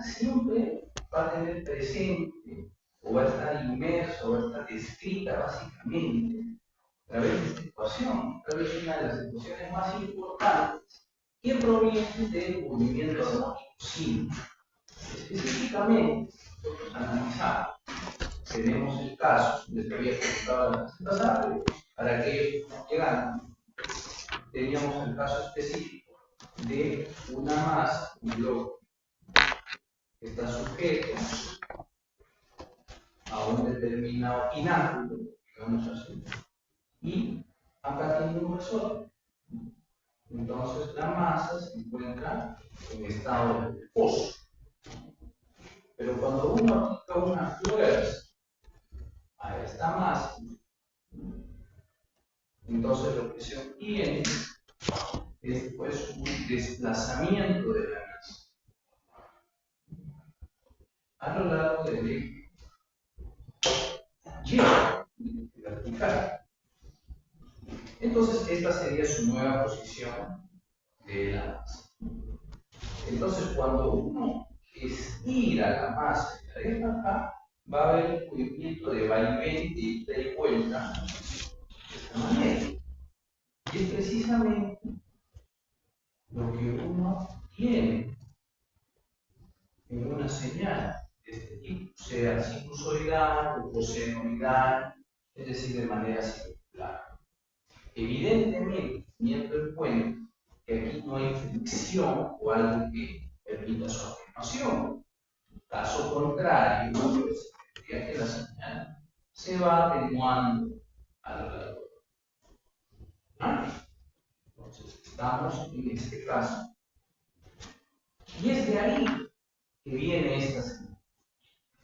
siempre va a tener presente, o va a estar inmerso, va a estar descrita básicamente a través de esta ecuación, a través de una de las ecuaciones más importantes que provienen del movimiento armónico simple. Específicamente, nosotros analizamos, tenemos el caso, les había comentado la clase pasada, pero para aquellos que no llegaron, teníamos el caso específico de una masa, un bloque, que está sujeto a un determinado pináculo, digamos así, y acá tiene un resorte. Entonces la masa se encuentra en estado de reposo. Pero cuando uno aplica una fuerza a esta masa, entonces lo que se obtiene es pues un desplazamiento de la masa a lo largo del eje Y vertical. Entonces esta sería su nueva posición de la masa. Entonces cuando uno estira la masa y la deja acá, va a haber un movimiento de vaivén, de ida y vuelta de esta manera. Y es precisamente lo que uno tiene en una señal de este tipo, sea sinusoidal o cosenoidal, es decir, de manera circular. Evidentemente, teniendo en cuenta que aquí no hay fricción o algo que permita su atenuación. Caso contrario, pues, tendría que la señal se va atenuando a lo largo. Entonces, estamos en este caso. Y es de ahí que viene esta señal.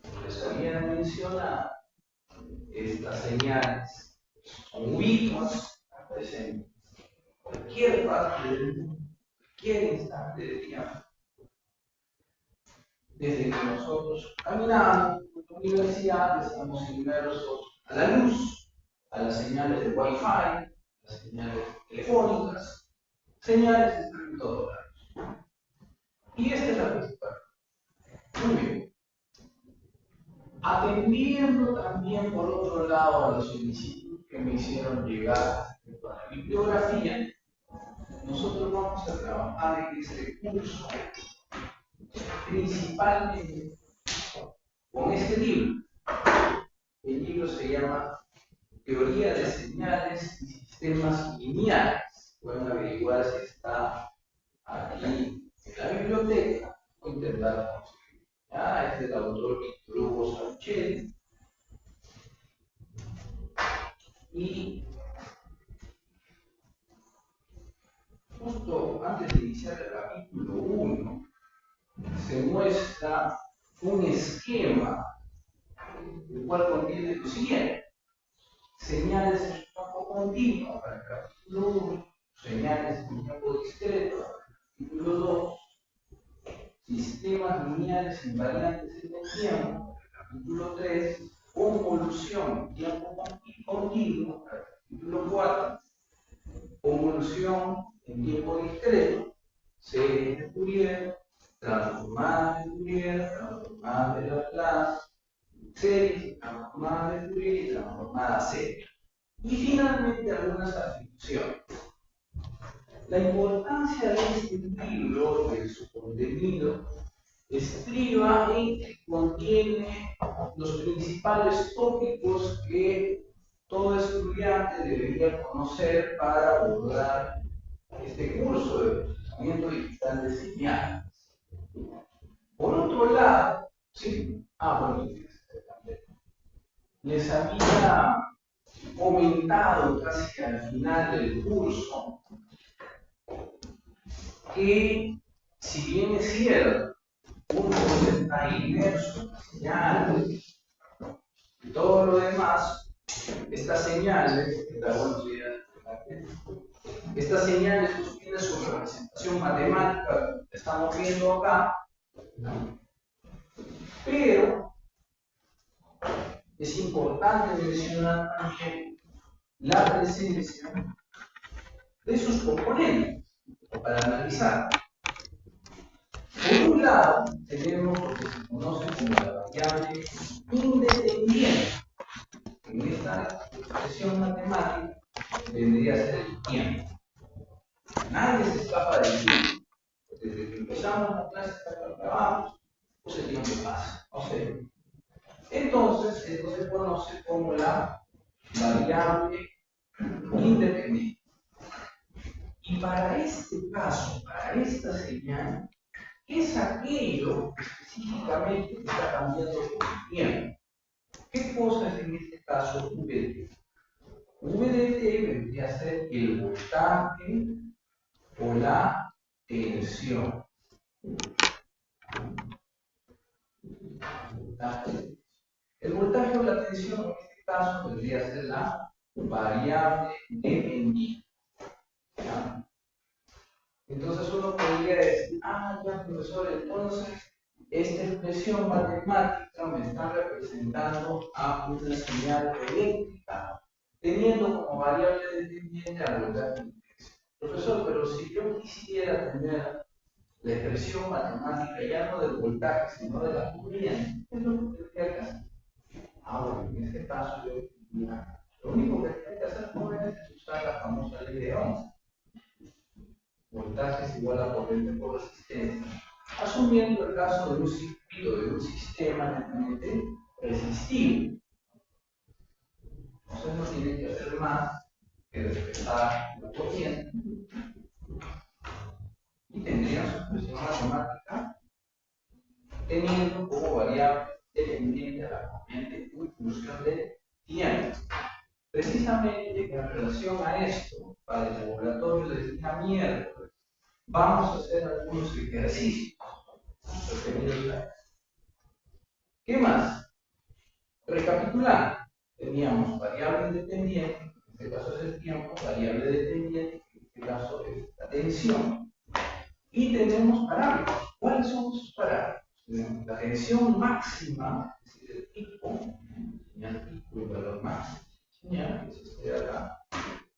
Como les había mencionado, estas señales son ubicuas, aparecen en cualquier parte del mundo, cualquier instante del tiempo. Desde que nosotros caminamos en la universidad, estamos inmersos a la luz, a las señales de Wi-Fi, a las señales telefónicas, señales que están en todos lados. Y esta es la principal. Muy bien. Atendiendo también por otro lado a los solicitudes que me hicieron llegar respecto a la bibliografía, nosotros vamos a trabajar en este curso principalmente con este libro. El libro se llama Teoría de Señales y Sistemas Lineales. Pueden averiguar si está aquí en la biblioteca o intentar conseguirlo. Es del autor Víctor Hugo Sauchet. Y justo antes de iniciar el capítulo 1, se muestra un esquema, el cual contiene lo siguiente: señales en campo continuo para el capítulo 1, señales en campo discreto para el capítulo 2, sistemas lineales invariantes en el tiempo para el capítulo 3, convolución en tiempo continuo para el capítulo 4, convolución en tiempo discreto, series de Fourier, transformadas de Fourier, transformadas de Laplace, series transformadas de Fourier y transformadas serias. Y finalmente algunas afirmaciones. La importancia de este libro, de su contenido, estriba en que contiene los principales tópicos que todo estudiante debería conocer para abordar este curso de procesamiento digital de señales. Por otro lado, sí, les había comentado casi al final del curso que, si bien es cierto, uno está inmerso en la señal y todo lo demás, estas señales, estas señales pues, tienen su representación matemática, que estamos viendo acá, pero es importante mencionar también la presencia de sus componentes para analizar. Por un lado, tenemos lo que se conoce como la variable independiente. En esta expresión matemática vendría a ser el tiempo. Nadie se escapa del tiempo. Desde que empezamos la clase hasta que acabamos, pues el tiempo pasa. O sea, entonces, esto se conoce como la variable independiente. Y para este caso, para esta señal, es aquello específicamente que está cambiando con el tiempo. ¿Qué cosa es en este caso VDT? VDT vendría a ser el voltaje o la tensión. El voltaje o la tensión en este caso vendría a ser la variable dependiente. ¿Ya? Entonces uno podría decir, ya profesor, entonces esta expresión matemática me está representando a una señal eléctrica, teniendo como variable dependiente al voltaje. Profesor, pero si yo quisiera tener la expresión matemática ya no del voltaje, sino de la corriente, ¿qué es lo que tendría que hacer? Ahora, en este caso, lo único que tiene que hacer es usar la famosa ley de Ohm. Voltaje es igual a corriente por resistencia, asumiendo el caso de un circuito, de un sistema netamente resistivo. Entonces no tiene que hacer más que despejar la corriente y tendría su expresión matemática teniendo como variable dependiente a la corriente en función del tiempo. Precisamente en relación a esto, para el laboratorio de día miércoles, vamos a hacer algunos ejercicios referidos a esto. ¿Qué más? Recapitulando, teníamos variable independiente, en este caso es el tiempo, variable dependiente, en este caso es la tensión, y tenemos parámetros. ¿Cuáles son esos parámetros? Tenemos la tensión máxima, es decir, el pico, señal pico, el valor máximo, señal, que es este de acá.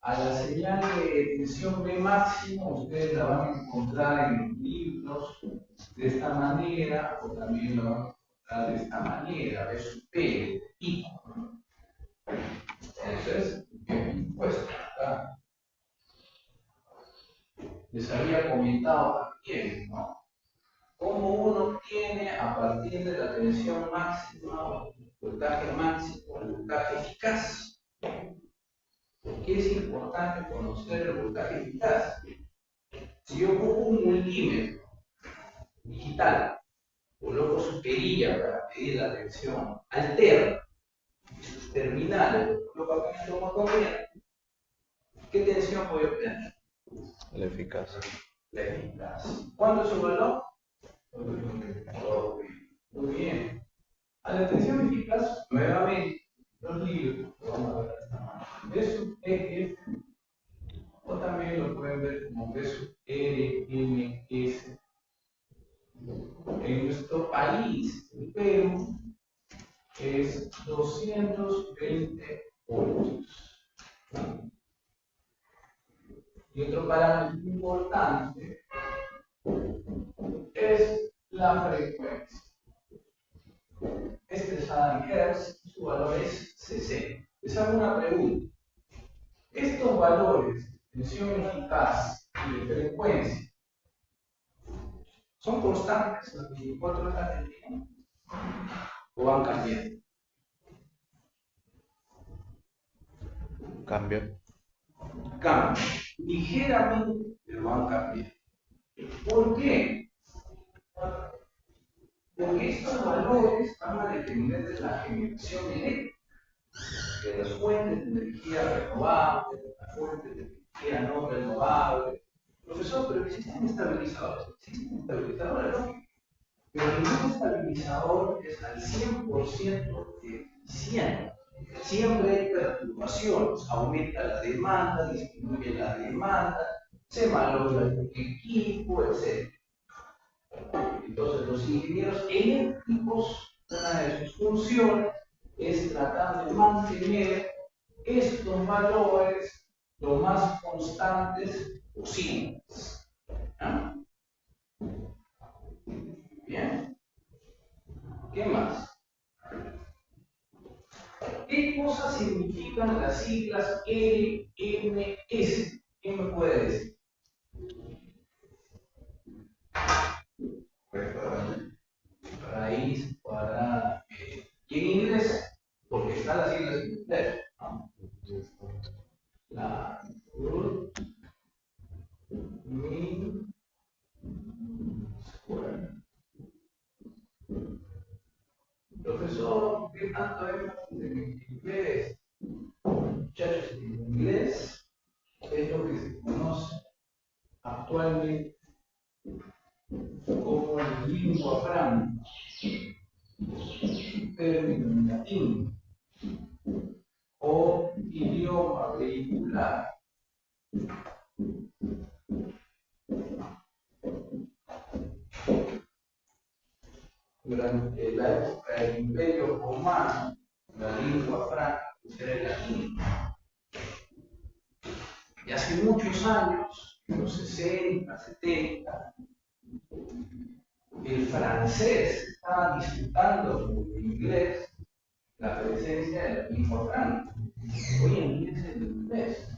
A la señal de tensión B máximo, ustedes la van a encontrar en los libros de esta manera, o también la van a encontrar de esta manera, de su P, pico. Entonces, pues, acá les había comentado también, ¿no? Cómo uno obtiene a partir de la tensión máxima, el voltaje máximo, el voltaje eficaz. ¿Por qué es importante conocer el voltaje eficaz? Si yo pongo un multímetro digital, coloco su perilla para medir la tensión alterna y sus terminales, lo coloco acá en el toma corriente, ¿qué tensión voy a obtener? La eficaz. La eficaz. ¿Cuánto es su valor? Muy bien. A la tensión eficaz, nuevamente, los libros, vamos a ver esta manera. B sub EF, o también lo pueden ver como B sub RMS. En nuestro país, el Perú, es 220 voltios. ¿No? Y otro parámetro importante es la frecuencia. Expresada en Hertz, su valor es 60. Les hago una pregunta. Estos valores de tensión eficaz y de frecuencia son constantes las 24 horas del día o van cambiando. Cambio. Cambian ligeramente, pero van cambiando. ¿Por qué? Porque estos valores van a depender de la generación eléctrica, de las fuentes de energía renovable, de las fuentes de energía no renovable. Profesor, pero existen estabilizadores. Existen estabilizadores, ¿no? Pero ningún estabilizador es al 100% eficiente. Siempre hay perturbaciones. Aumenta la demanda, disminuye la demanda, se malogra el equipo, etc. Entonces, los ingenieros eléctricos, una de sus funciones es tratar de mantener estos valores lo más constantes posibles. ¿Ah? ¿Qué más? ¿Qué cosas significan las siglas LMS? ¿Quién me puede decir? Raíz cuadrada. ¿Y en inglés? Porque están las siglas en inglés, ¿no? La root mean square. Profesor, ¿qué tanto vemos en inglés? Muchachos, en inglés es lo que se conoce actualmente como lingua franca, término en latín, o idioma vehicular. Durante la época del Imperio Romano, la lengua franca era el latín. Y hace muchos años, en los 60, 70, el francés estaba disputando con el inglés la presencia de la lengua franca. Hoy en día es el inglés.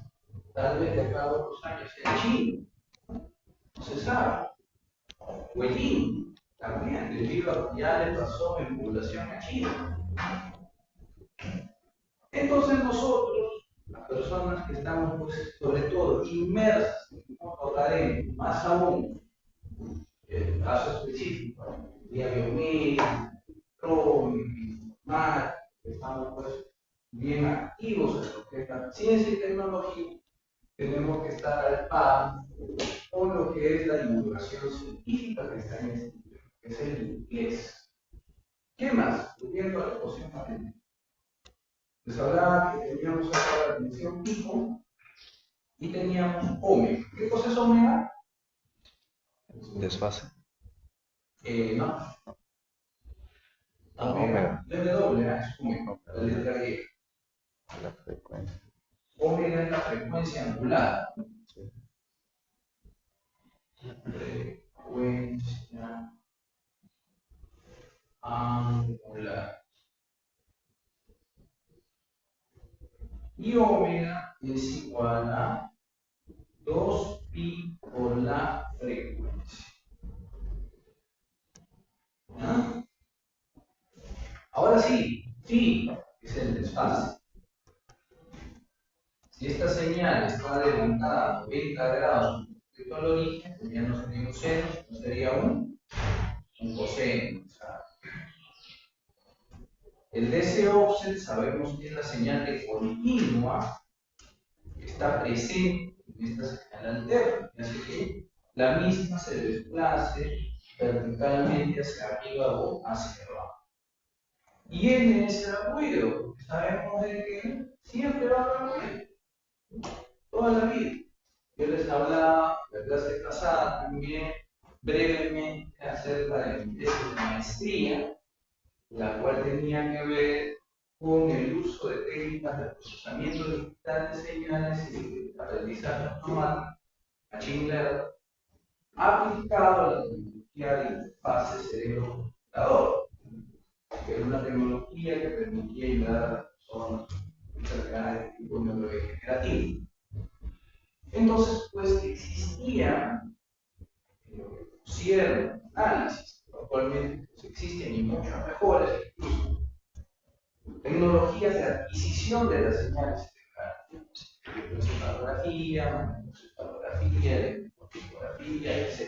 Tal vez de acá a unos años el chino. No se sabe. O el hindi también, debido a que ya le pasó en población a China. Entonces nosotros, las personas que estamos, pues, sobre todo, inmersas en el mundo académico, más aún, en el caso específico, día biomédica, informática, estamos, pues, bien activos en lo que es la ciencia y tecnología, tenemos que estar al par con lo que es la divulgación científica que está en este libro, que es el inglés. ¿Qué más? Volviendo a la ecuación matemática. Les hablaba que teníamos acá la tensión pico y teníamos omega. ¿Qué cosa es omega? Desfase. No. Omega. No es de doble, es omega, la letra griega. La frecuencia. Omega es la frecuencia angular. Sí. Frecuencia angular. Y omega es igual a 2pi por la frecuencia. ¿Ah? Ahora sí, phi es el desfase. Si esta señal está adelantada a 90 grados respecto al origen, pues ya no sería un seno, no sería un coseno. O sea, el DC offset sabemos que es la señal de continua que está presente en esta señal alterna, así que la misma se desplace verticalmente hacia arriba o hacia abajo. Y N es el ruido, porque sabemos de que siempre va a haber ruido, toda la vida. Yo les hablaba la clase pasada también brevemente acerca de mi tesis de maestría, la cual tenía que ver con el uso de técnicas de procesamiento digital de señales y de aprendizaje automático, machine learning, aplicado a la tecnología de interfase cerebro-computador, que era una tecnología que permitía ayudar a las personas cercanas de tipo neurodegenerativo. Entonces, pues existía lo que pusieron análisis, actualmente pues, existen y muchas mejores, incluso tecnologías de adquisición de las señales de encefalografía, magnetosefalografía, electrofotografía, etc.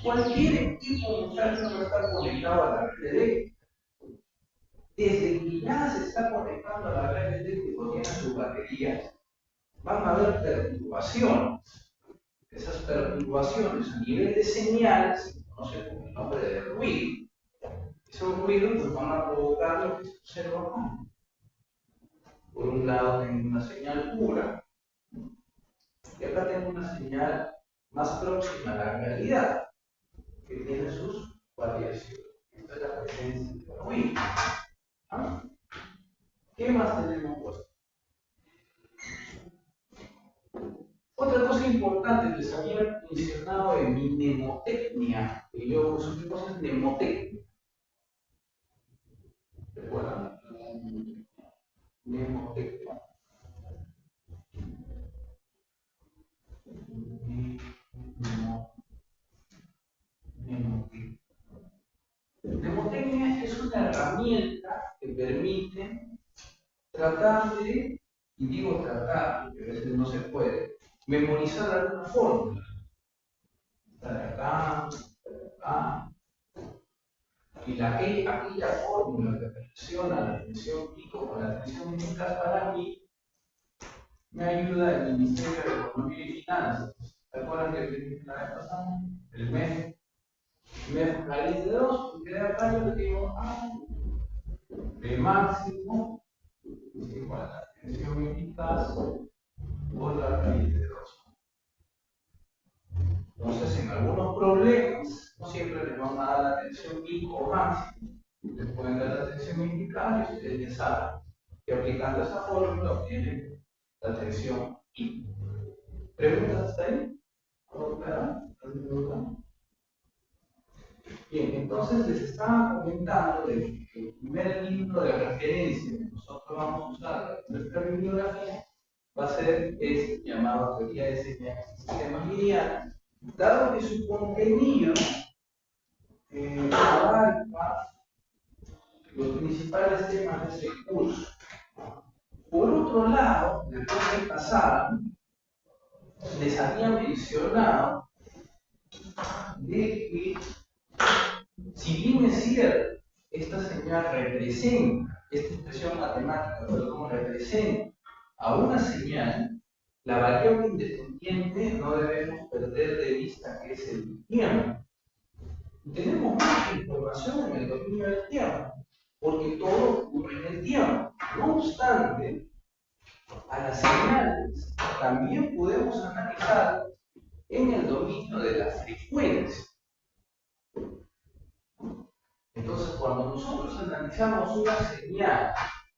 Cualquier equipo muchacho no está conectado a la red eléctrica. Desde que ya se está conectando a la red eléctrica y tiene sus baterías, van a haber perturbaciones. Esas perturbaciones a nivel de señales se conocen como el nombre de ruido. Esos ruidos pues, van a provocar lo que se observa acá. Por un lado tengo una señal pura y acá tengo una señal más próxima a la realidad que tiene sus variaciones. Esta es la presencia del ruido. ¿Ah? ¿Qué más tenemos pues? Otra cosa importante, les había mencionado de mi mnemotecnia, que yo uso. ¿Qué cosa es mnemotecnia? mnemoteca. Mnemotecnia es una herramienta que permite tratar de, y digo tratar, porque a veces no se puede, memorizar alguna fórmula. Está de acá, y aquella fórmula que relaciona la tensión pico con la tensión unidad para mí me ayuda el Ministerio de Economía y Finanzas. ¿Se acuerdan que la vez pasada? El MEF raíz de 2, porque de acá yo le digo, B máximo es igual a la tensión unidad por la raíz de 2. Entonces, en algunos problemas, no siempre les van a dar la tensión pico máximo. Les pueden dar la tensión indicada y ustedes ya saben que aplicando esa fórmula obtienen la tensión I. ¿Preguntas hasta ahí? ¿Todo claro? Bien, entonces les estaba comentando de que el primer libro de referencia que nosotros vamos a usar en nuestra bibliografía va a ser este llamado Teoría de Señales y Sistemas Lineales, dado que su contenido abarca los principales temas de ese curso. Por otro lado, después de pasar, les había mencionado de que, si bien es cierto, esta señal representa, esta expresión matemática, perdón, representa a una señal, la variable independiente no debemos perder de vista que es el tiempo. Tenemos mucha información en el dominio del tiempo, porque todo ocurre en el tiempo. No obstante, a las señales también podemos analizar en el dominio de la frecuencia. Entonces, cuando nosotros analizamos una señal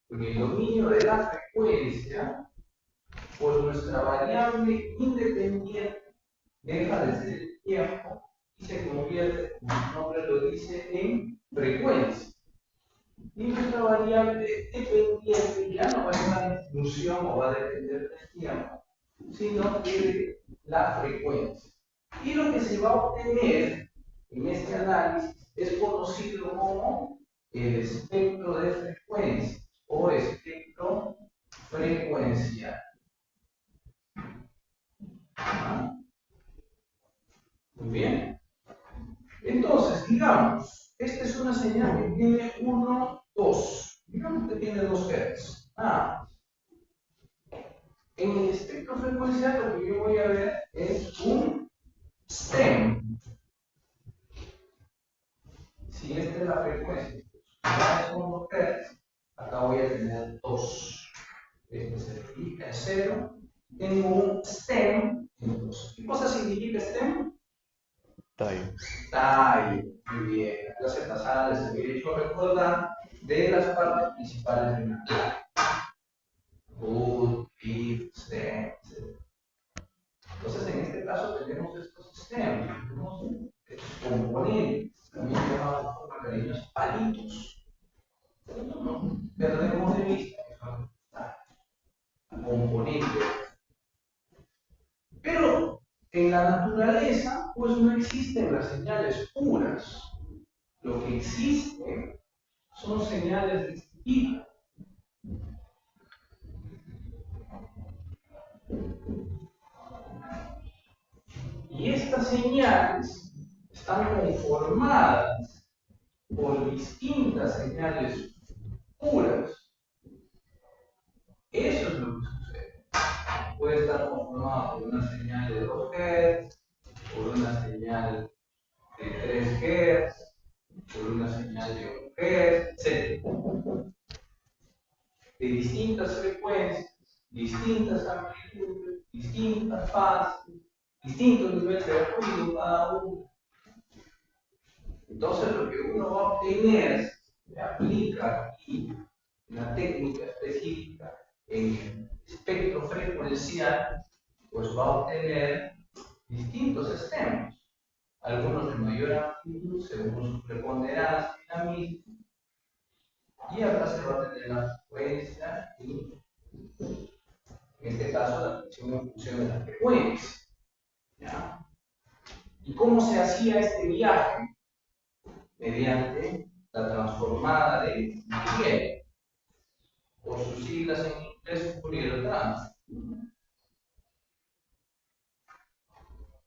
en el dominio de la frecuencia, pues nuestra variable independiente deja de ser el tiempo y se convierte, como su nombre lo dice, en frecuencia. Y nuestra variable dependiente ya no va a estar en función o va a depender del tiempo, sino que de la frecuencia. Y lo que se va a obtener en este análisis es conocido como el espectro de frecuencia o espectro frecuencial. Muy bien. Entonces, digamos, esta es una señal que tiene 1, 2. Digamos que tiene 2 Hz. En el espectro frecuencial lo que yo voy a ver es un stem. Si esta es la frecuencia, ya es 1 Hz, acá voy a tener 2. Este significa 0. Tengo un stem en 2. ¿Qué cosa significa stem? Tallo. Muy bien. La clase pasada les había hecho recordar de las partes principales de una clave. Root, leaf, stem, etc. Entonces, en este caso tenemos estos stems, tenemos estos componentes, también llamados de forma cariñosa palitos. No perdemos de vista que son componentes. Pero en la naturaleza, pues no existen las señales puras. Lo que existe son señales de este tipo. Y estas señales están conformadas por distintas señales puras. Eso es lo que sucede. Puede estar conformado por una señal de 2 Hz, por una señal de 3 Hz, por una señal de 1 Hz, etc. De distintas frecuencias, distintas amplitudes, distintas fases, distintos niveles de ruido cada uno. Entonces lo que uno va a obtener, se aplica aquí una técnica específica en el espectro frecuencial, pues va a obtener distintos stems, algunos de mayor amplitud según su preponderancia y dinamismo, y acá se va a tener la frecuencia y este caso la expresión en función de la frecuencia. ¿Ya? ¿Y cómo se hacía este viaje? Mediante la transformada de Fourier, por sus siglas en inglés Fourier transform.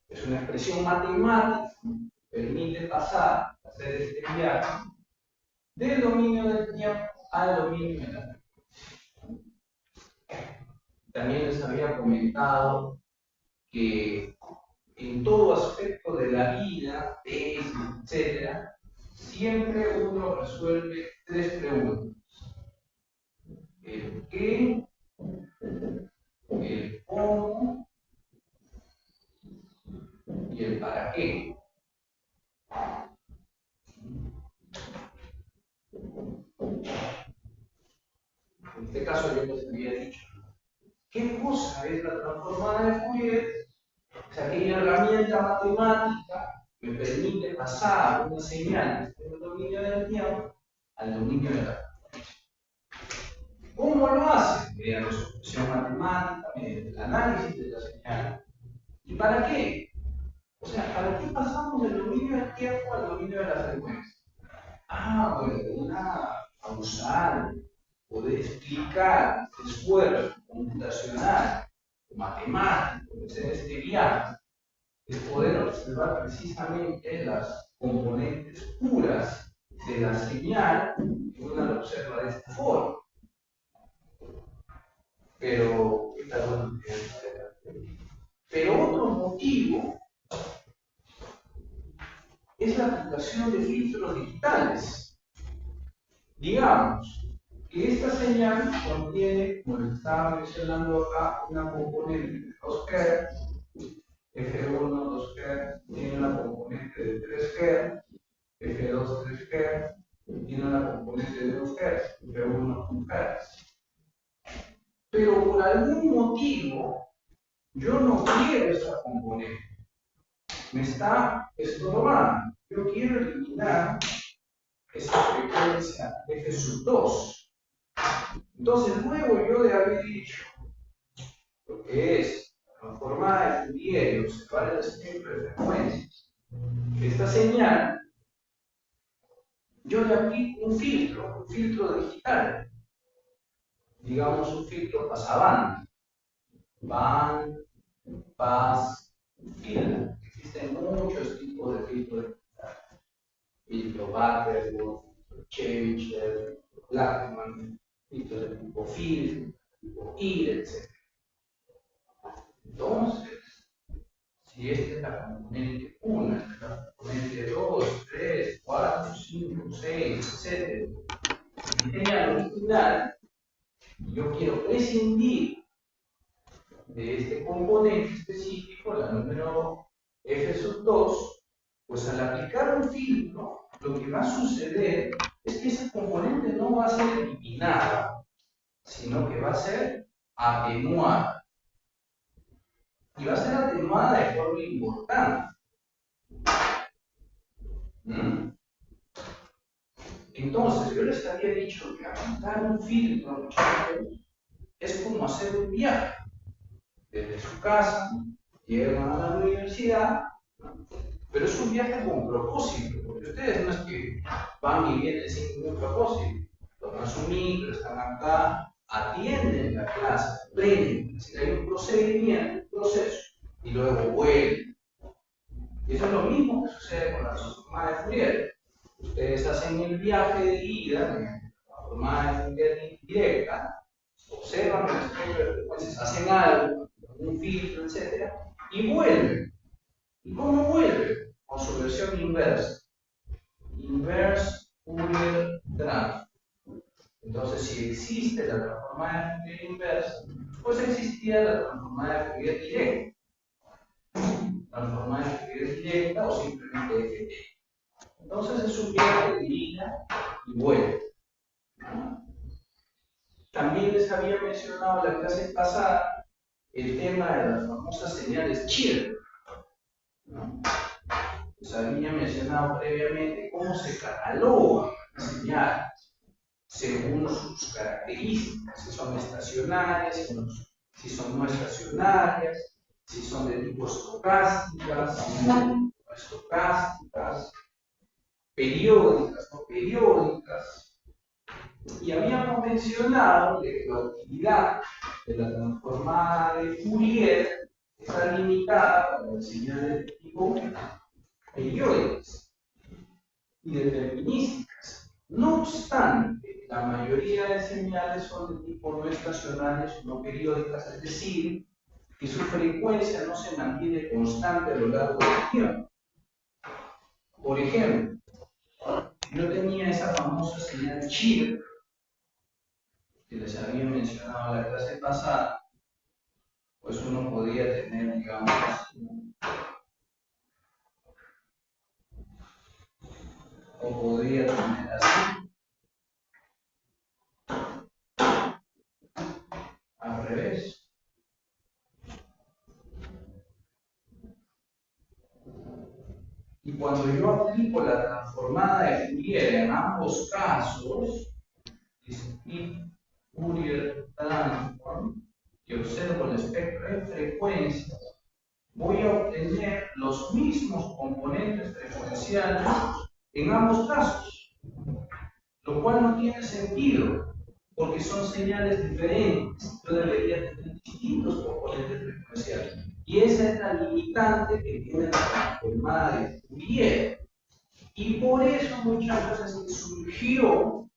Es una expresión matemática que permite pasar, hacer este viaje del dominio del tiempo al dominio de la frecuencia. También les había comentado que en todo aspecto de la vida, tesis, etc., siempre uno resuelve tres preguntas: el qué, el cómo y el para qué. En este caso yo les había dicho, ¿qué cosa es la transformada de Fourier? Es aquella herramienta matemática que me permite pasar una señal del dominio del tiempo al dominio de la frecuencia. ¿Cómo lo hace? Mediante su expresión matemática, mediante el análisis de la señal. ¿Y para qué? O sea, ¿para qué pasamos del dominio del tiempo al dominio de la frecuencia? Bueno, una causal, poder explicar el esfuerzo computacional, matemático, de hacer este viaje, es poder observar precisamente las componentes puras de la señal que uno la observa de esta forma. Pero otro motivo es la aplicación de filtros digitales. Digamos que esta señal contiene, como les estaba mencionando acá, una componente de 2 Hz, F1, 2 Hz, tiene una componente de 3 Hz, F2, 3 Hz, tiene una componente de 2 Hz, F1, 1 Hz. Pero por algún motivo, yo no quiero esa componente. Me está estorbando. Yo quiero eliminar esa frecuencia F2. Entonces, luego yo de haber dicho lo que es transformada de Fourier y observar el espectro de frecuencias de esta señal, yo le aplico un filtro digital, digamos un filtro pasabanda, band, pass, fila. Existen muchos tipos de filtros digitales: filtro Butterworth, filtro Chebyshev, Blackman, filtros de tipo FIL, tipo IR, etc. Entonces, si esta es la componente 1, esta es la componente 2, 3, 4, 5, 6, etc., si tenía lo original, yo quiero prescindir de este componente específico, la número F2, pues al aplicar un filtro, lo que va a suceder es que esa componente no va a ser eliminada, sino que va a ser atenuada. Y va a ser atenuada de forma importante. Entonces, yo les había dicho que aplicar un filtro, muchachos, es como hacer un viaje. Desde su casa, llegan a la universidad, pero es un viaje con propósito, porque ustedes no es que van y vienen sin ningún propósito. Toman su micro, están acá, atienden la clase, aprenden, así que hay un procedimiento, un proceso, y luego vuelven. Y eso es lo mismo que sucede con la transformada de Fourier. Ustedes hacen el viaje de ida mediante la transformada de Fourier directa, observan el espectro de frecuencias, hacen algo, un filtro, etc., y vuelven. ¿Y cómo vuelven? Con su versión inversa. Inverse Fourier transform. Entonces, si existe la transformada de Fourier inversa, pues existía la transformada de Fourier directa. Transformada de Fourier directa o simplemente FT. Entonces es un viaje de ida y vuelta. También les había mencionado en la clase pasada el tema de las famosas señales Chirp. Les había mencionado previamente cómo se catalogan las señales según sus características, si son estacionarias, si si son no estacionarias, si son de tipo estocásticas, si son de tipo estocásticas, periódicas, no periódicas. Y habíamos mencionado que la utilidad de la transformada de Fourier está limitada para las señales de tipo periódicas y determinísticas. No obstante, la mayoría de señales son de tipo no estacionarias o no periódicas, es decir, que su frecuencia no se mantiene constante a lo largo del tiempo. Por ejemplo, yo tenía esa famosa señal Chirp, que les había mencionado en la clase pasada, pues uno podría tener, digamos, o podría tener así, al revés. Y cuando yo aplico la transformada de Fourier en ambos casos, y Fourier transform, y observo el espectro de frecuencias, voy a obtener los mismos componentes frecuenciales en ambos casos, lo cual no tiene sentido, porque son señales diferentes. Yo debería tener distintos componentes frecuenciales. Y esa es la limitante que tiene la transformada de Fourier. Y por eso, muchachos, es que surgió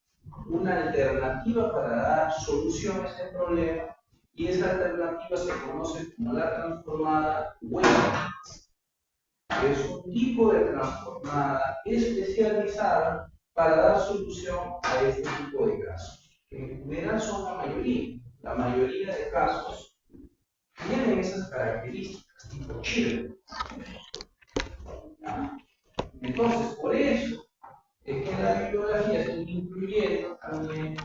una alternativa para dar solución a este problema, y esa alternativa se conoce como la transformada Weyl, que es un tipo de transformada especializada para dar solución a este tipo de casos, que en general son la mayoría. La mayoría de casos tienen esas características, tipo Chirp. Entonces, por eso es que en la bibliografía estoy incluyendo también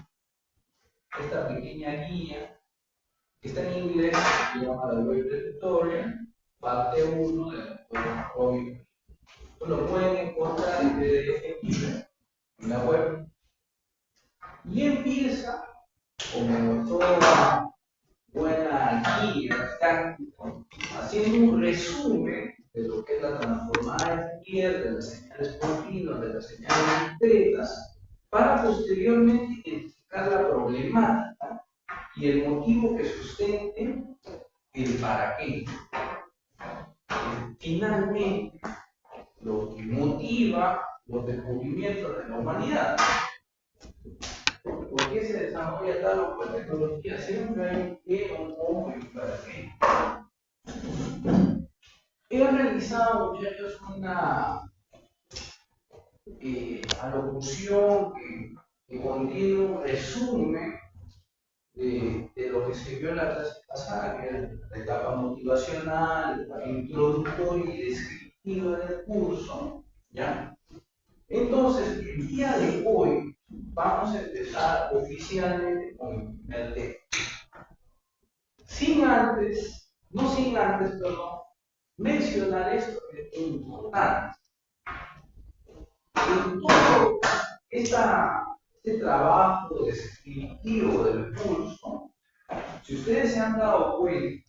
esta pequeña guía que está en inglés, que se llama la Web Tutorial, parte 1 de la doctora Robin. Lo pueden encontrar en PDF en la web. Y empieza, como toda buena guía táctica, haciendo un resumen de lo que es la transformada de Fourier, de las señales continuas, de las señales discretas, para posteriormente identificar la problemática y el motivo que sustente el para qué. Finalmente, lo que motiva los descubrimientos de la humanidad. ¿Por qué se desarrolla tal o cual tecnología? Siempre hay un qué, un cómo y un para qué. He realizado, muchachos, una alocución que contiene un resumen de lo que se vio en la clase pasada, que era la etapa motivacional, la etapa introductoria y descriptiva del curso, ¿ya? Entonces, el día de hoy vamos a empezar oficialmente con el primer tema. No sin antes, perdón, mencionar esto que es importante. En todo este trabajo descriptivo del curso, si ustedes se han dado cuenta,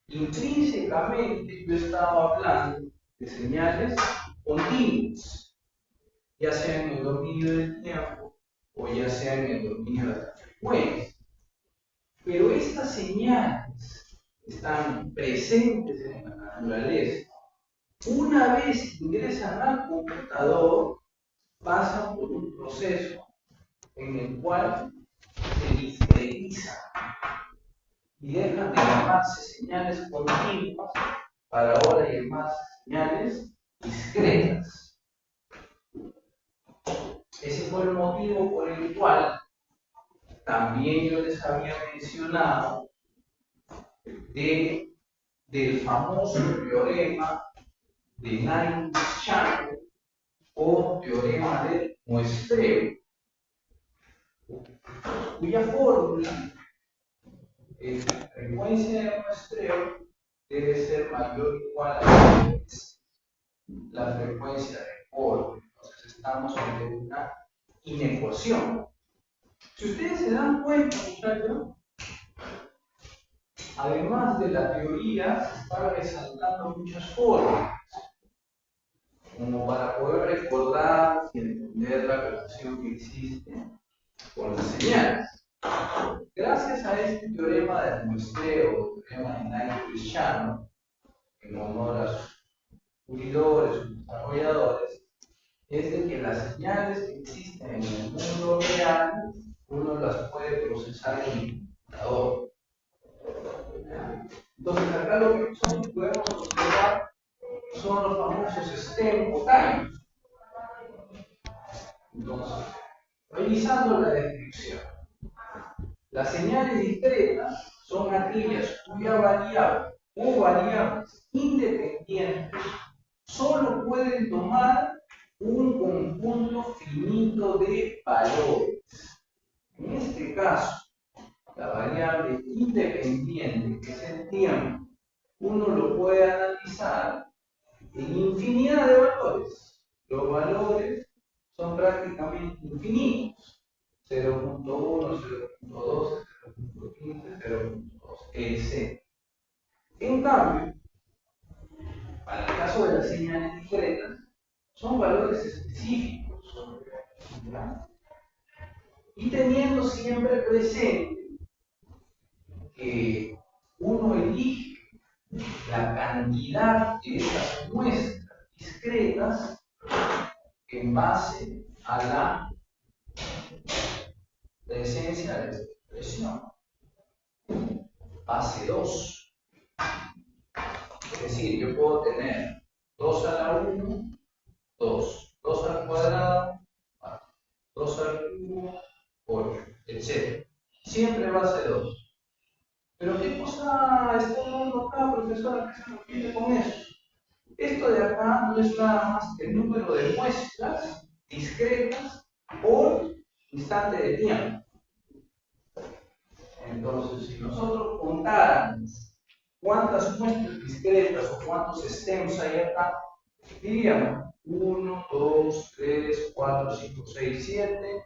intrínsecamente yo he estado hablando de señales continuas, ya sea en el dominio del tiempo o ya sea en el dominio de la frecuencia. Pero estas señales están presentes en la naturaleza. Una vez ingresan al computador, pasan por un proceso en el cual se discretizan y dejan de llamarse señales continuas para ahora llamarse señales discretas. Ese fue el motivo por el cual también yo les había mencionado del famoso teorema de Navier-Stokes o teorema del muestreo, cuya fórmula es la frecuencia de muestreo debe ser mayor o igual a la frecuencia de Born. Entonces estamos ante una inecuación. Si ustedes se dan cuenta, muchachos, además de la teoría, se está resaltando muchas formas, como para poder recordar y entender la relación que existe con las señales. Gracias a este teorema del muestreo, teorema de Knight-Cristiano, en honor a sus descubridores, sus desarrolladores, es de que las señales que existen en el mundo real, uno las puede procesar en el computador. Entonces, acá lo que nosotros podemos observar son los famosos STEM o times. Entonces, revisando la descripción, las señales discretas son aquellas cuya variable o variables independientes solo pueden tomar un conjunto finito de valores. En este caso, la variable independiente, que es el tiempo, uno lo puede analizar en infinidad de valores. Los valores son prácticamente infinitos. 0.1, 0.2, 0.15, 0.2, etc. En cambio, para el caso de las señales discretas, son valores específicos. ¿Ya? Y teniendo siempre presente que uno elige la cantidad de esas muestras discretas en base a la presencia de esta expresión. Base 2. Es decir, yo puedo tener 2 a la 1, 2, 2 al cuadrado, 2 al cubo, 8, etc. Siempre base 2. Pero ¿qué cosa está dando acá, profesora, que se refiere con eso? Esto de acá no es nada más que el número de muestras discretas por instante de tiempo. Entonces, si nosotros contáramos cuántas muestras discretas o cuántos stems hay acá, diríamos 1, 2, 3, 4, 5, 6, 7,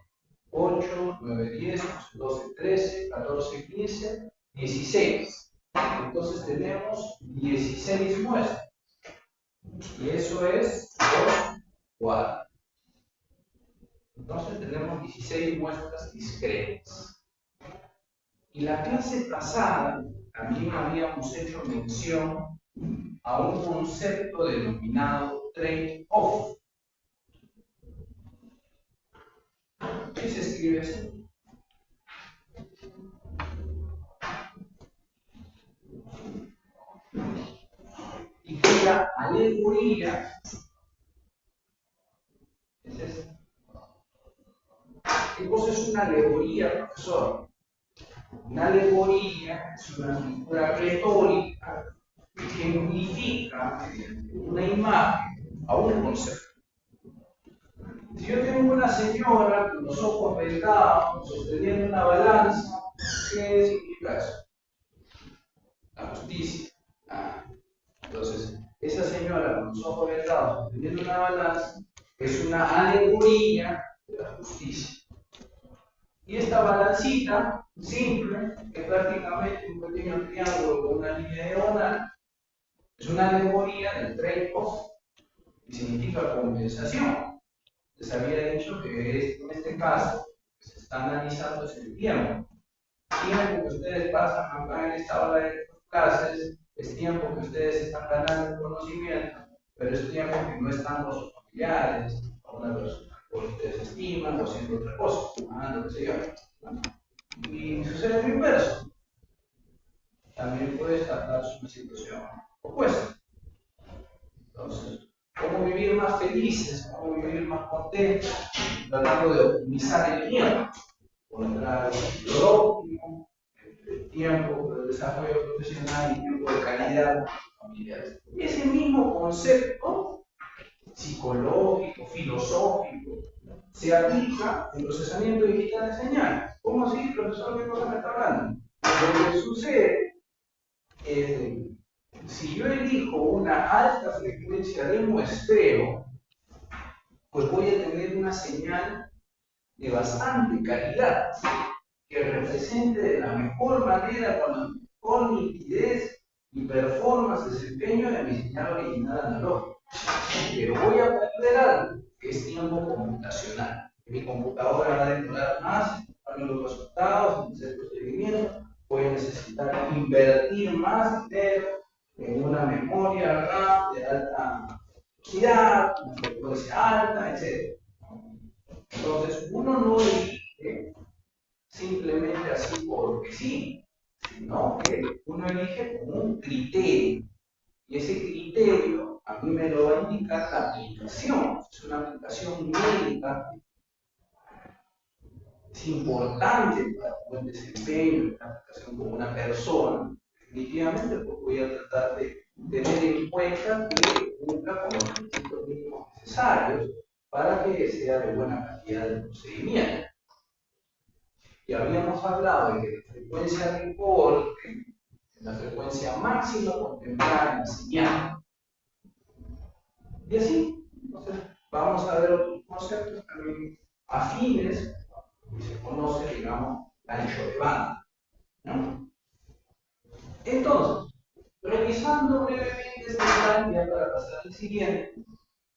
8, 9, 10, 12, 13, 14, 15, 16. Entonces tenemos 16 muestras. Y eso es 2 cuadrados. Entonces tenemos 16 muestras discretas. Y la clase pasada también habíamos hecho mención a un concepto denominado trade-off. ¿Qué se escribe así? Y cuya alegoría es esta. ¿Qué cosa es una alegoría, profesor? Una alegoría es una figura retórica que unifica una imagen a un concepto. Si yo tengo una señora con los ojos vendados, sosteniendo una balanza, ¿qué significa eso? La justicia. Entonces, esa señora con los ojos vendados, sosteniendo una balanza, es una alegoría de la justicia. Y esta balancita simple, que es prácticamente un pequeño triángulo con una línea diagonal, es una alegoría del trade-off, que significa compensación. Les había dicho que en este caso que se está analizando es el tiempo. Tiempo que ustedes pasan acá en esta hora de clases, es tiempo que ustedes están ganando el conocimiento, pero es tiempo que no están con sus familiares, con una persona que ustedes estiman o haciendo otra cosa, lo que se llama. Y sucede lo inverso. También puede darse una situación opuesta. Entonces, ¿cómo vivir más felices? ¿Cómo vivir más contentos? Tratando de optimizar el tiempo. Encontrar lo óptimo, el tiempo del desarrollo profesional y tiempo de calidad familiares. Y ese mismo concepto psicológico, filosófico, se aplica en procesamiento digital de señales. ¿Cómo así, profesor? ¿Qué cosa me está hablando? Lo que sucede es si yo elijo una alta frecuencia de muestreo, pues voy a tener una señal de bastante calidad que represente de la mejor manera con nitidez y performance desempeño de mi señal original analógica. Pero voy a perder algo, que es tiempo computacional. Mi computadora va a demorar más en darme los resultados, en hacer procedimientos. Voy a necesitar invertir más dinero en una memoria RAM de alta velocidad, una frecuencia alta, etc. Entonces, uno no elige simplemente así porque sí, sino que uno elige con un criterio. Y ese criterio a mí me lo va a indicar la aplicación. Es una aplicación médica, es importante para un buen desempeño, una aplicación como una persona. Definitivamente, pues voy a tratar de tener en cuenta que cumpla con los requisitos mínimos necesarios para que sea de buena calidad el procedimiento. Y habíamos hablado de que la frecuencia de reporte es la frecuencia máxima contemplada en la señal. Y así, entonces, vamos a ver otros conceptos también afines, que se conoce, digamos, ancho de banda, ¿no? Entonces, revisando brevemente este plan, ya para pasar al siguiente,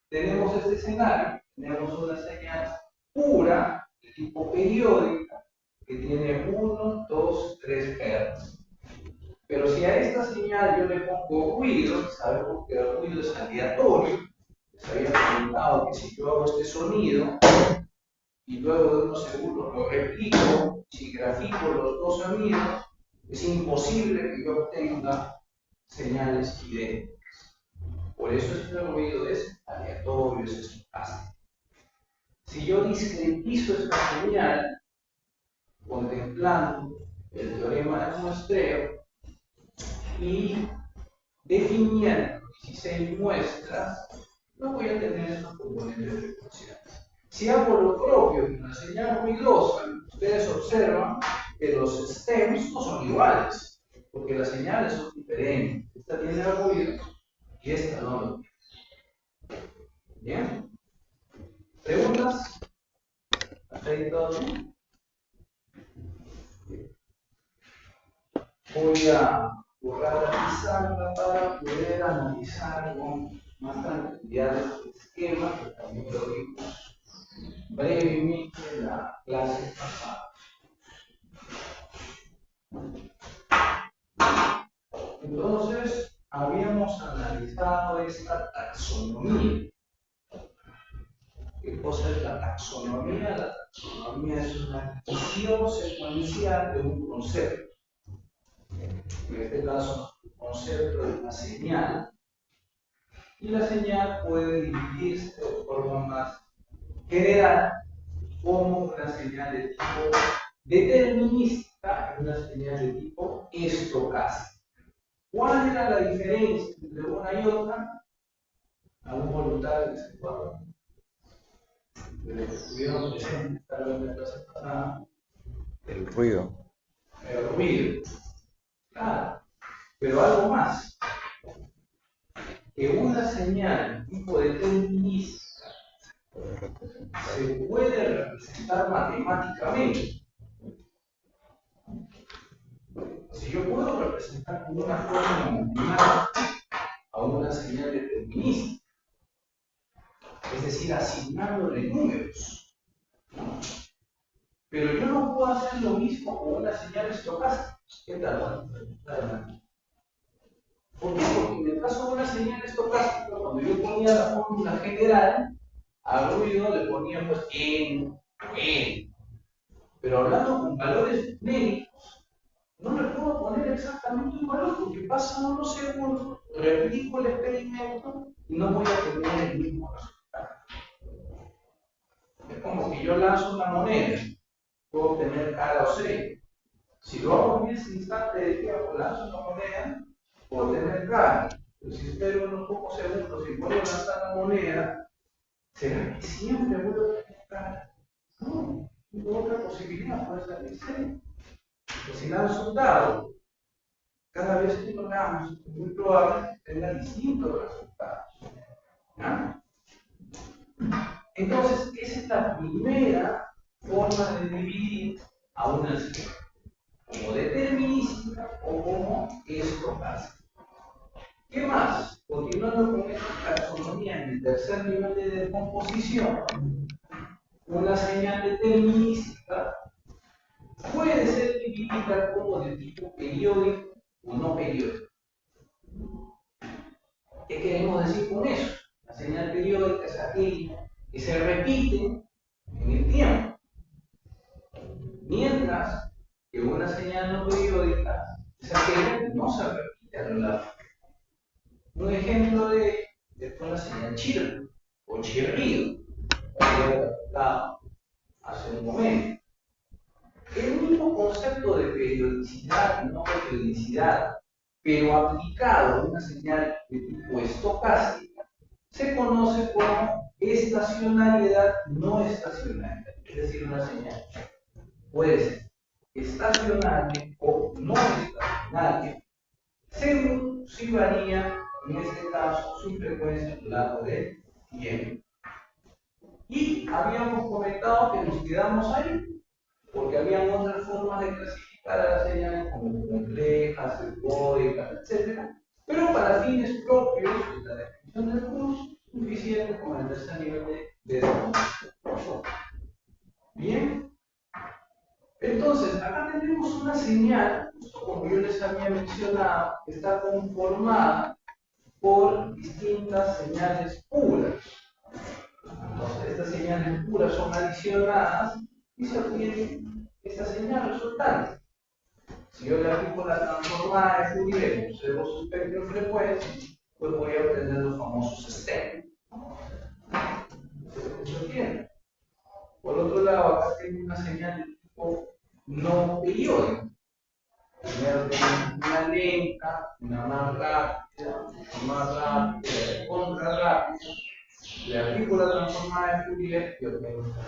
tenemos este escenario, tenemos una señal pura, de tipo periódica, que tiene 1, 2, 3 Hz. Pero si a esta señal yo le pongo ruido, sabemos que el ruido es aleatorio, les había comentado que si yo hago este sonido y luego de unos segundos lo replico, si grafico los dos sonidos, es imposible que yo obtenga señales idénticas. Por eso es que el ruido es aleatorio, es estocástico. Si yo discretizo esta señal, contemplando el teorema de muestreo y definiendo 16 muestras, no voy a tener estos componentes frecuenciales. Si hago lo propio con la señal ruidosa, ustedes observan que los stems no son iguales, porque las señales son diferentes. Esta tiene ruido y esta no lo tiene. ¿Bien? ¿Preguntas? ¿Hasta ahí todo bien? Voy a borrar la pizarra para poder analizar con más tranquilidad este esquema, que también lo vimos brevemente en la clase pasada. Entonces, habíamos analizado esta taxonomía. ¿Qué cosa es la taxonomía? La taxonomía es una visión secuencial de un concepto. En este caso, el concepto de una señal. Y la señal puede dividirse de forma más general como una señal de tipo determinística y una señal de tipo estocástica. ¿Cuál era la diferencia entre una y otra? ¿Algún voluntario que se acuerda? De los que estuvieron presentes tal vez en la clase pasada. El ruido. El ruido. Claro. Pero algo más. Que una señal tipo determinística se puede representar matemáticamente. Si yo puedo representar como una forma matemática a una señal determinística, es decir, asignándole números, ¿no? Pero yo no puedo hacer lo mismo con una señal estocástica. ¿Qué tal? ¿Por qué? Porque en el caso de una señal estocástica, cuando yo ponía la fórmula general, al ruido le ponía pues n o n. Pero hablando con valores numéricos, no le puedo poner exactamente un valor porque pasan unos segundos, replico el experimento y no voy a tener el mismo resultado. Es como que yo lanzo una moneda, puedo obtener cara o sello. Si lo hago en ese instante de tiempo, lanzo una moneda, puedo obtener cara. Pero si espero unos pocos segundos y vuelvo a lanzar la moneda, ¿será que siempre vuelvo a tener cara? No, tengo otra posibilidad, puede ser el sello. Pues si lanzo un dado, cada vez que lo lanzo, es muy probable que tenga distintos resultados. ¿Ya? Entonces, esa es la primera forma de dividir a una señal. como determinística o como estocástica. ¿Qué más? Continuando con esta taxonomía en el tercer nivel de descomposición, una señal determinística puede ser dividida como de tipo periódico o no periódico. ¿Qué queremos decir con eso? La señal periódica es aquella que se repite en el tiempo, mientras que una señal no periódica es aquella que no se repite a lo largo. Un ejemplo de esto es la señal chirp o chirrido, que había tratado hace un momento. El mismo concepto de periodicidad y no periodicidad, pero aplicado a una señal de tipo estocástica, se conoce como estacionariedad no estacionaria. Es decir, una señal puede ser estacionaria o no estacionaria, según si varía, en este caso, su frecuencia a lo largo del tiempo. Y habíamos comentado que nos quedamos ahí, porque habían otras formas de clasificar a las señales como complejas, eufóricas, etc. Pero para fines propios de la definición del curso, suficiente con el tercer nivel de descomposición. Bien, entonces acá tenemos una señal, como yo les había mencionado, que está conformada por distintas señales puras. Entonces, estas señales puras son adicionadas y se obtiene esta señal resultante. Si yo le aplico la transformada de Fourier y observo su espectro de frecuencia, pues voy a obtener los famosos stems. ¿Se entiende? Por otro lado, acá tengo una señal de tipo no periódico. Primero tengo una lenta, una más rápida, contra rápida. Le aplico la transformada de Fourier y obtengo esta.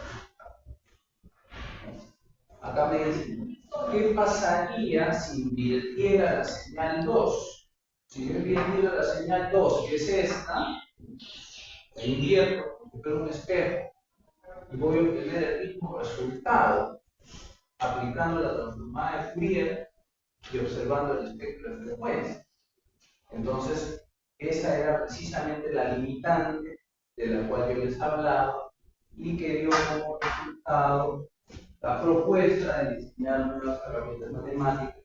Acá me dicen, ¿qué pasaría si invirtiera la señal 2? Si yo invirtiera la señal 2, que es esta, la invierto, recupero un espejo y voy a obtener el mismo resultado aplicando la transformada de Fourier y observando el espectro de frecuencia. Entonces, esa era precisamente la limitante de la cual yo les hablaba y que dio como resultado la propuesta de diseñar nuevas herramientas matemáticas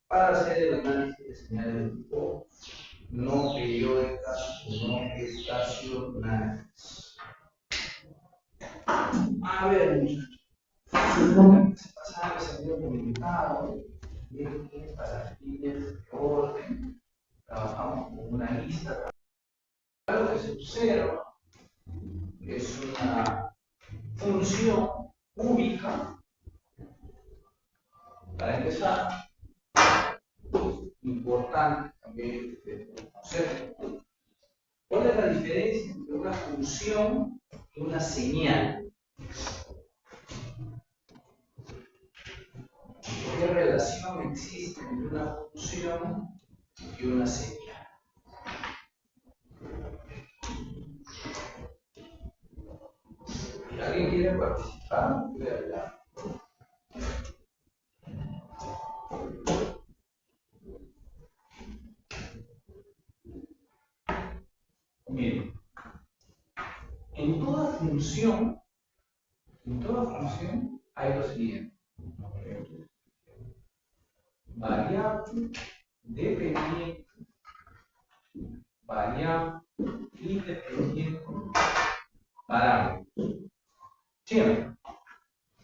para hacer el análisis de señales de tipo no periódicas o no estacionarias. A ver, supongo que se pasaba que se había comunicado, bien, para fines de orden, trabajamos con una lista. Algo que se observa es una función cúbica. Para empezar, importante también conocer cuál es la diferencia entre una función y una señal. ¿Qué relación existe entre una función y una señal? ¿Alguien quiere participar? Puede hablar. Miren, en toda función hay lo siguiente: variable, dependiente, variable, independiente, parámetro. Siempre,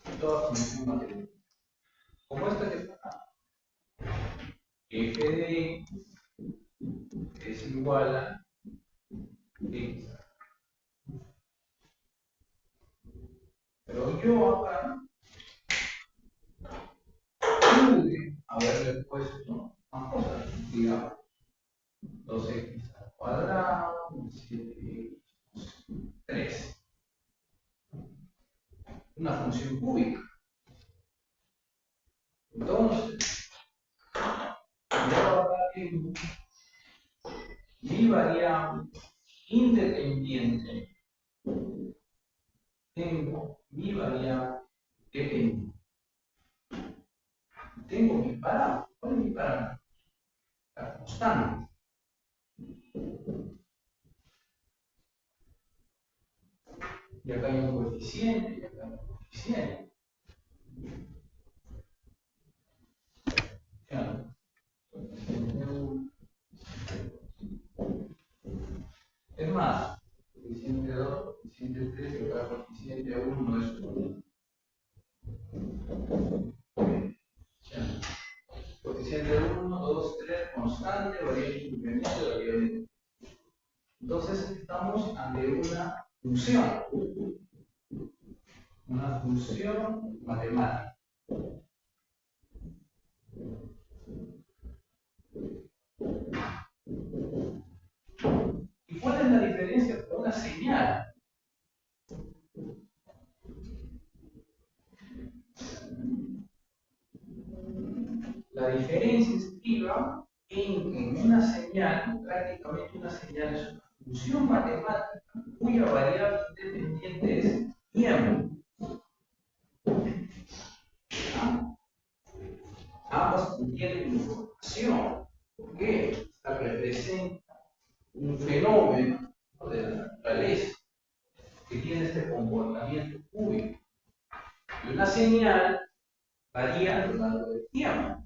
en toda función matemática. Como esta que está acá. F de x es igual a x. Pero yo acá pude haberle puesto más cosas, digamos, 2x al cuadrado, 7x, 3. Una función cúbica. Entonces, yo acá tengo mi variable independiente, tengo mi variable dependiente. tengo mi parámetro. ¿Cuál es mi parámetro? La constante. Y acá hay un coeficiente, y acá hay un coeficiente. Claro. Es más, coeficiente 2, coeficiente 3, y acá coeficiente 1 es 1. Coeficiente 1, 2, 3, constante, variable independiente, variable. Entonces estamos ante una función matemática. ¿Y cuál es la diferencia con una señal? La diferencia estriba en que en una señal, prácticamente una señal es una función matemática cuya variable independiente es tiempo. Ambas contienen información. ¿Por qué? Esta representa un fenómeno de la naturaleza que tiene este comportamiento cúbico. Y una señal varía a lo largo del tiempo.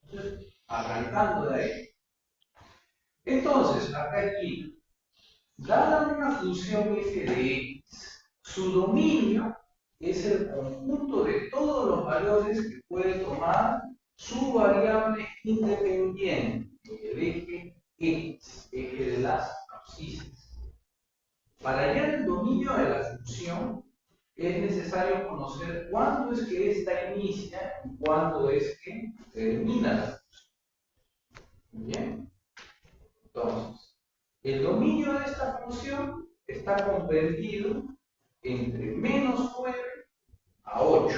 Entonces, arrancando de ahí. Entonces, acá aquí, dada una función f de x, su dominio es el conjunto de todos los valores que puede tomar su variable independiente, el eje x, eje de las abscisas. Para hallar el dominio de la función, es necesario conocer cuándo es que ésta inicia y cuándo es que termina la función. Bien. Entonces, el dominio de esta función está comprendido entre menos 9 a 8.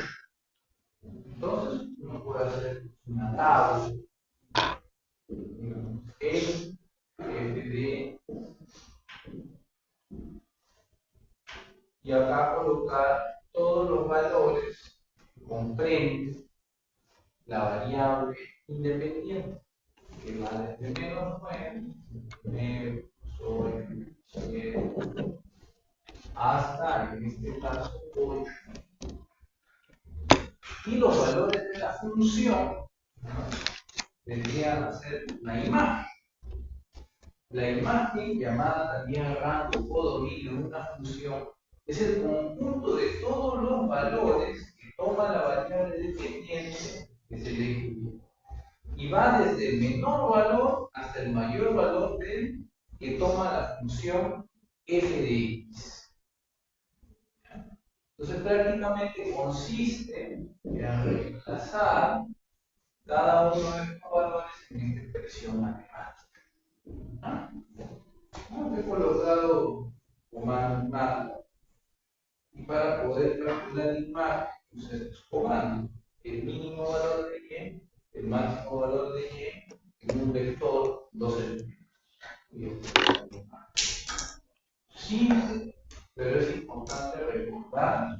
Entonces, uno puede hacer una tabla. El f de y acá colocar todos los valores que comprenden la variable independiente, que va desde menos 9, 9, 8, 7, hasta, en este caso, 8. Y los valores de la función, ¿no?, vendrían a ser la imagen. La imagen, llamada también rango o dominio de una función, es el conjunto de todos los valores que toma la variable dependiente, que es el eje y. Y va desde el menor valor hasta el mayor valor que toma la función f de x. Entonces prácticamente consiste en reemplazar cada uno de estos valores en esta expresión matemática. He colocado comando MATLAB, y para poder calcular la imagen usa estos comandos: el mínimo valor de y, el máximo valor de y, en un vector 2 elementos. Simple, pero es importante recordar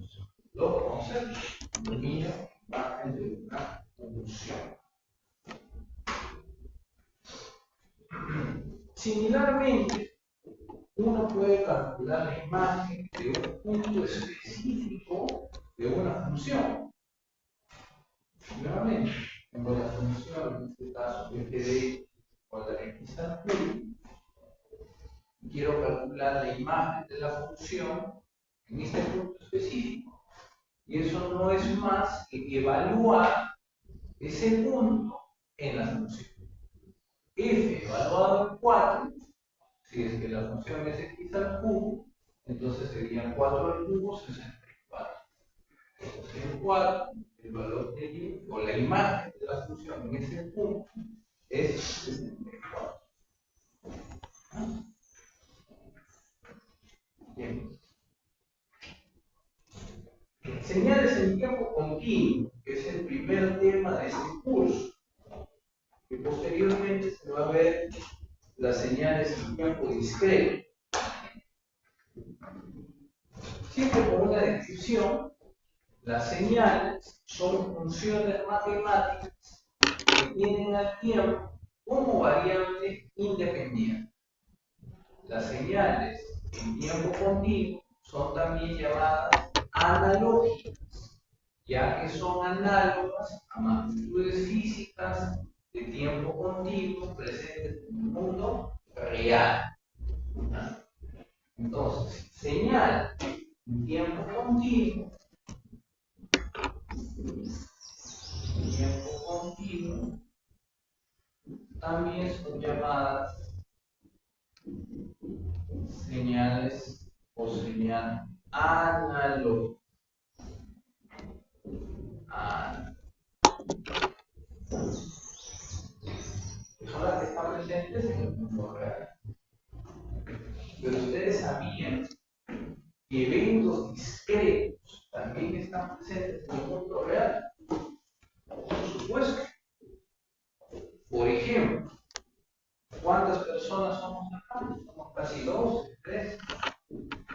los conceptos: dominio, imagen de una función. Similarmente, uno puede calcular la imagen de un punto específico de una función. Nuevamente, tengo la función, en este caso, f de x igual a x al cubo. Quiero calcular la imagen de la función en este punto específico. Y eso no es más que evaluar ese punto en la función. F evaluado en 4, si es que la función es x al cubo, entonces serían 4 al cubo, 64. Entonces en 4, el valor de y, o la imagen de la función en ese punto, es 64. Bien. Señales en tiempo continuo, que es el primer tema de este curso, que posteriormente se va a ver las señales en tiempo discreto. Siempre con una descripción Las señales son funciones matemáticas que tienen al tiempo como variable independiente. Las señales en tiempo continuo son también llamadas analógicas, ya que son análogas a magnitudes físicas de tiempo continuo presentes en el mundo real. Entonces, señal en tiempo continuo también son llamadas señales o señal analógica. Son las que están presentes en el mundo real. Pero ustedes sabían que eventos discretos también están presentes en el mundo real. Por supuesto. Por ejemplo, ¿cuántas personas somos acá? Somos casi 12, 13,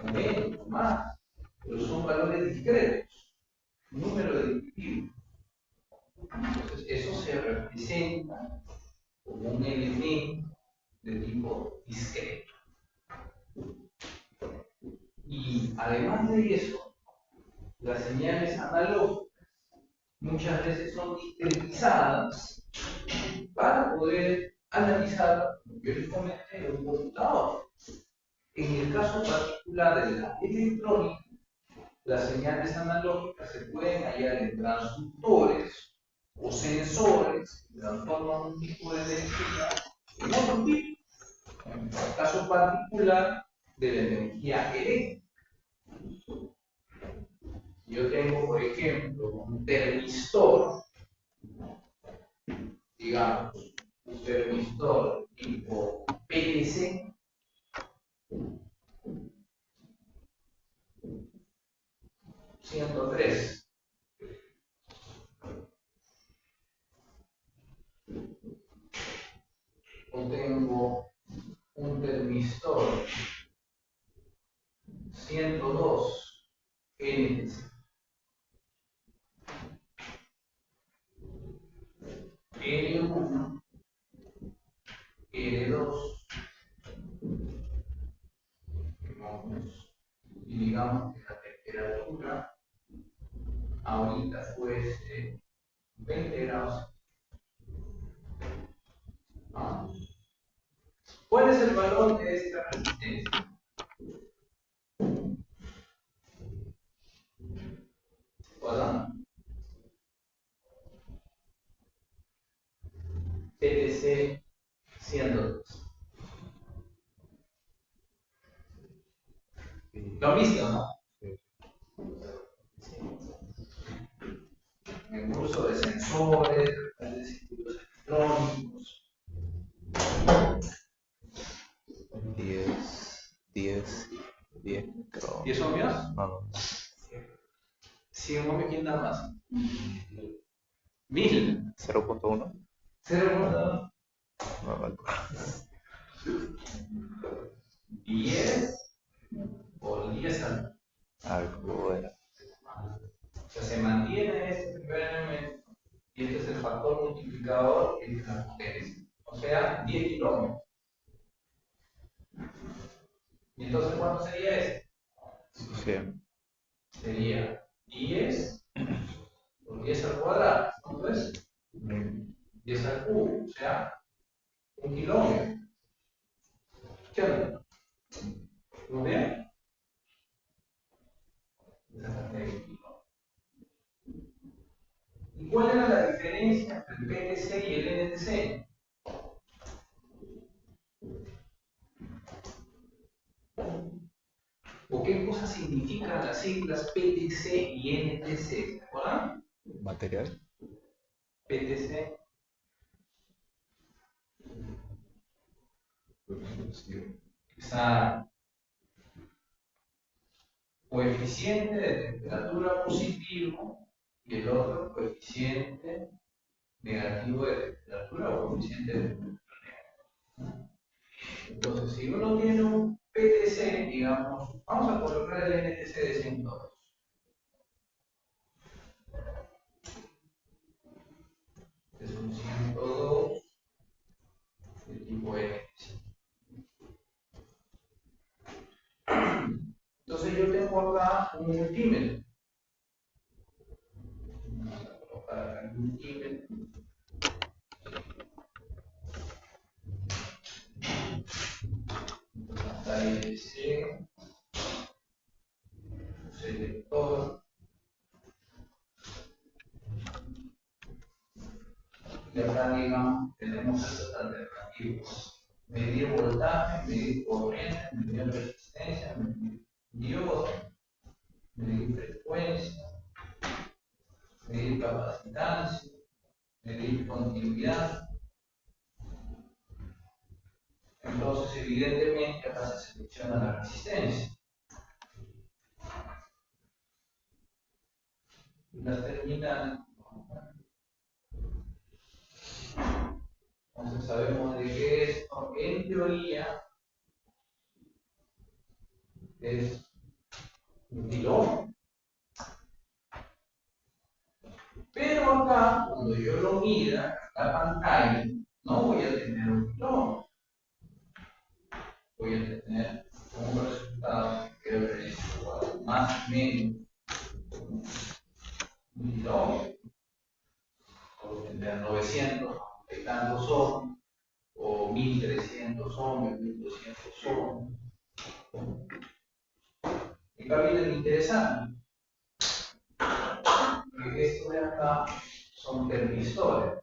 o menos, o más. Pero son valores discretos, número de individuos. Entonces, eso se representa como un elemento de tipo discreto. Y además de eso, las señales analógicas muchas veces son discretizadas para poder analizar, como yo les comenté, en un computador. En el caso particular de la electrónica, las señales analógicas se pueden hallar en transductores o sensores que transforman un tipo de energía en otro tipo. En el caso particular de la energía eléctrica. Yo tengo, por ejemplo, un termistor, digamos, un termistor tipo PLC, (103). O tengo un termistor 102 NTC. L1, L2, y digamos que la temperatura ahorita fuese 20 grados. ¿Ah? ¿Cuál es el valor de esta resistencia? ¿Acuerdan? PTC 102. ¿Lo han visto, no? En el curso de sensores, de circuitos electrónicos. 10 micro. ¿10 ohmios? No. 100 ohmios, ¿quién da más? 1000. 0.1. 0.2. No me acuerdo. 10 por 10 al. Algo era. O sea, se mantiene este primer elemento y este es el factor multiplicador que es la potencia. O sea, 10 kilómetros. ¿Y entonces cuánto sería este? 100. Sería 10 por 10 al cuadrado. ¿Cuánto es? 10 al cubo. O sea, 1 kilómetro. ¿Qué onda? ¿Estamos bien? ¿Y cuál era la diferencia entre el PTC y el NTC? ¿O qué cosas significan las siglas PTC y NTC? ¿Se acuerdan? Material. PTC. Exacto. Coeficiente de temperatura positivo y el otro coeficiente negativo de temperatura o coeficiente de temperatura negativa. Entonces, si uno tiene un PTC, digamos, vamos a colocar el NTC de 102. un multímetro. Vamos a colocar acá el multímetro. Hasta ahí ese selector. Y acá, digamos, tenemos estas alternativas. Medir voltaje, medir corriente, medir resistencia, medir diodo, medir frecuencia, medir capacitancia, medir continuidad. Entonces, evidentemente, acá se selecciona la resistencia. Y las terminales. Entonces, sabemos de que esto, en teoría, es un kilómetro. Pero acá, cuando yo lo mida en la pantalla, no voy a tener un kilómetro. Voy a tener un resultado que debe ser igual más o menos un kilómetro. Puedo tener 900 y tantos ohms, o 1300 ohms, 1200 ohms. Y acá viene lo interesante. Que esto de acá son termistores.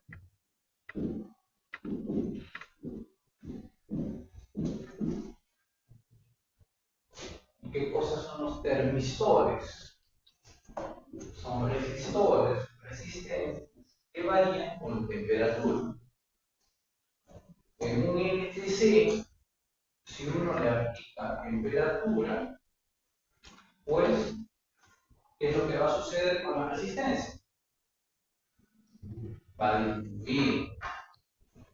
¿Y qué cosas son los termistores? Son resistores, resistentes, que varían con temperatura. En un NTC, si uno le aplica temperatura, pues, ¿qué es lo que va a suceder con la resistencia? Va a disminuir.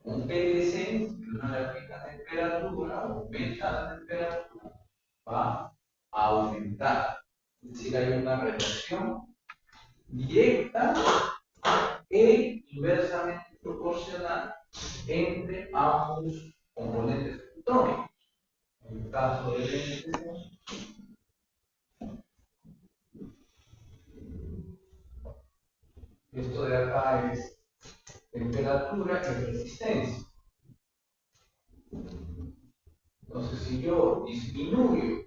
Un PLC, si uno le aplica temperatura, aumenta la temperatura, va a aumentar. Es decir, hay una relación directa e inversamente proporcional entre ambos componentes electrónicos. En el caso del NTC, esto de acá es temperatura y resistencia. Entonces, si yo disminuyo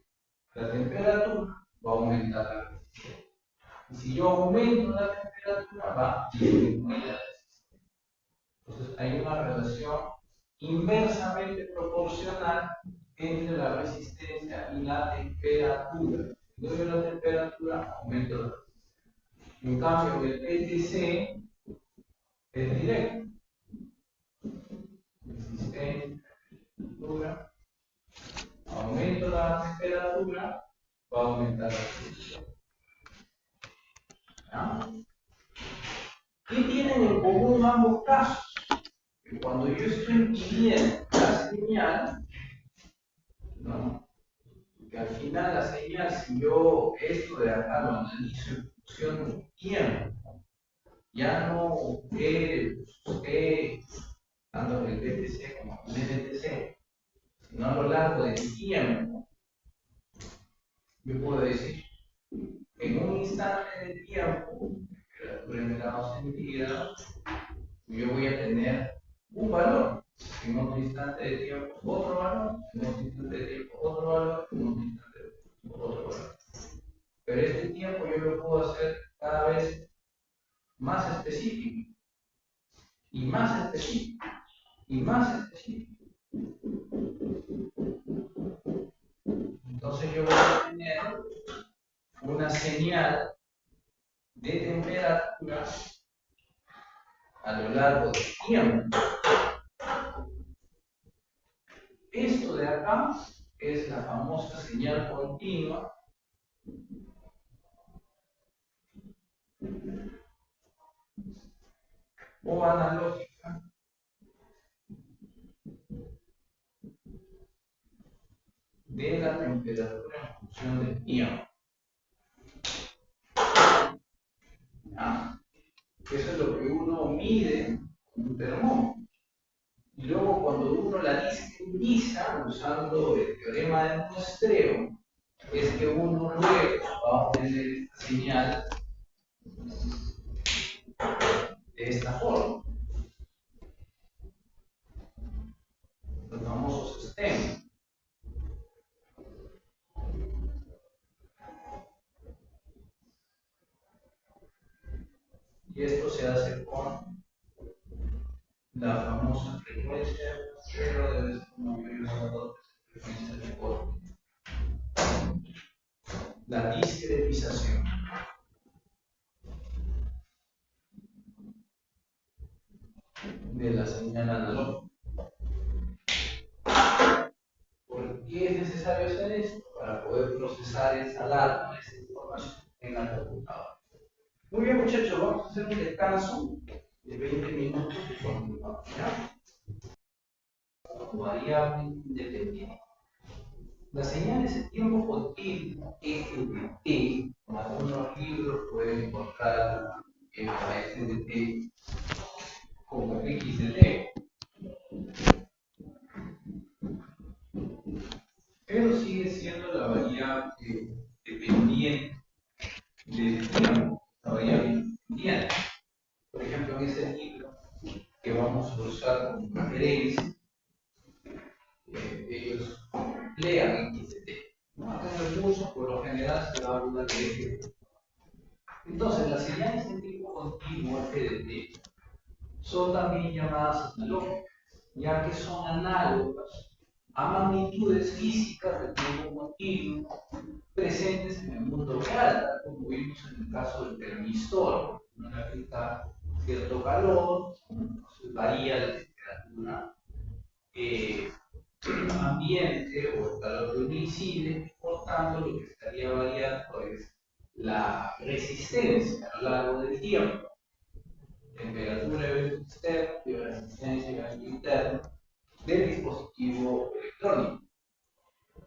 la temperatura, va a aumentar la resistencia. Y si yo aumento la temperatura, va a disminuir la resistencia. Entonces, hay una relación inversamente proporcional entre la resistencia y la temperatura. Si doy la temperatura, aumento la resistencia. En cambio, el PTC es directo. Resistencia, temperatura, aumento la temperatura, va a aumentar la resistencia. ¿Ah? ¿Qué tienen en común ambos casos? Que cuando yo estoy midiendo la señal, ¿no? Que al final la señal, si yo esto de acá lo analizo en función del tiempo, ya no esté tanto en el BTC como en el NTC, sino a lo largo del tiempo, yo puedo decir, en un instante de tiempo, temperatura en grados centígrados, yo voy a tener un valor. En otro instante de tiempo, otro valor. En otro instante de tiempo, otro valor. En otro instante de tiempo, otro valor. Pero este tiempo yo lo puedo hacer cada vez más específico. Y más específico. Y más específico. Entonces yo voy a tener una señal de temperatura a lo largo del tiempo. Esto de acá es la famosa señal continua o analógica de la temperatura en función del tiempo. ¿Ah? Eso es lo que uno mide con un termómetro. Y luego cuando uno la discretiza usando el teorema de muestreo, es que uno luego vamos a tener esta señal de esta forma, los famosos stems. Y esto se hace con la famosa frecuencia, pero debe ser una mayor frecuencia de corte. La discretización. De la señal analógica. ¿Por qué es necesario hacer esto? Para poder procesar esa alarma, esa información en la computadora. Muy bien, muchachos, vamos a hacer un descanso de 20 minutos y continuamos. Variable independiente. Las señales de tiempo continuo, FDT, en algunos libros pueden encontrar la FDT como XDT. Pero sigue siendo la variable dependiente del tiempo, la variable independiente. Por ejemplo, en ese libro que vamos a usar como referencia, ellos emplean XDT. Acá en el curso, por lo general, se va a hablar de FDT. Entonces, las señales de tiempo continuo, FDT, son también llamadas analógicas, ya que son análogas a magnitudes físicas de tiempo continuo presentes en el mundo real, como vimos en el caso del termistor, donde aplica cierto calor, entonces varía la temperatura ambiente o el calor reducible, por tanto lo que estaría variando es la resistencia a lo largo del tiempo, temperatura evento externo y resistencia evento interno del dispositivo electrónico.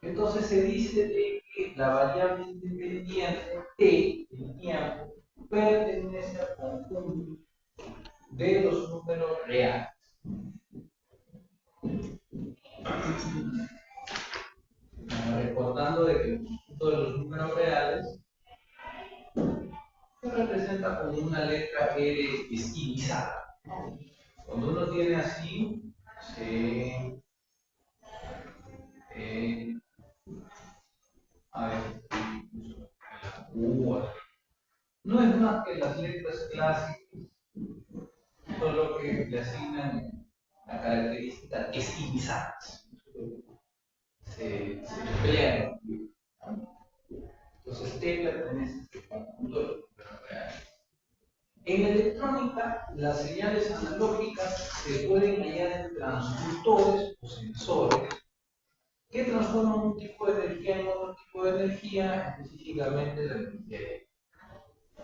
Entonces se dice de que la variable independiente T, el tiempo, pertenece al conjunto de los números reales. Recordando de que el conjunto de los números reales se representa como una letra R estilizada. Cuando uno tiene así, a ver, no es más que las letras clásicas, solo que le asignan la característica estilizadas. Se emplean. Entonces, T pertenece a este conjunto de los números reales. En electrónica, las señales analógicas se pueden hallar en transductores o sensores que transforman un tipo de energía en otro tipo de energía, específicamente la energía eléctrica.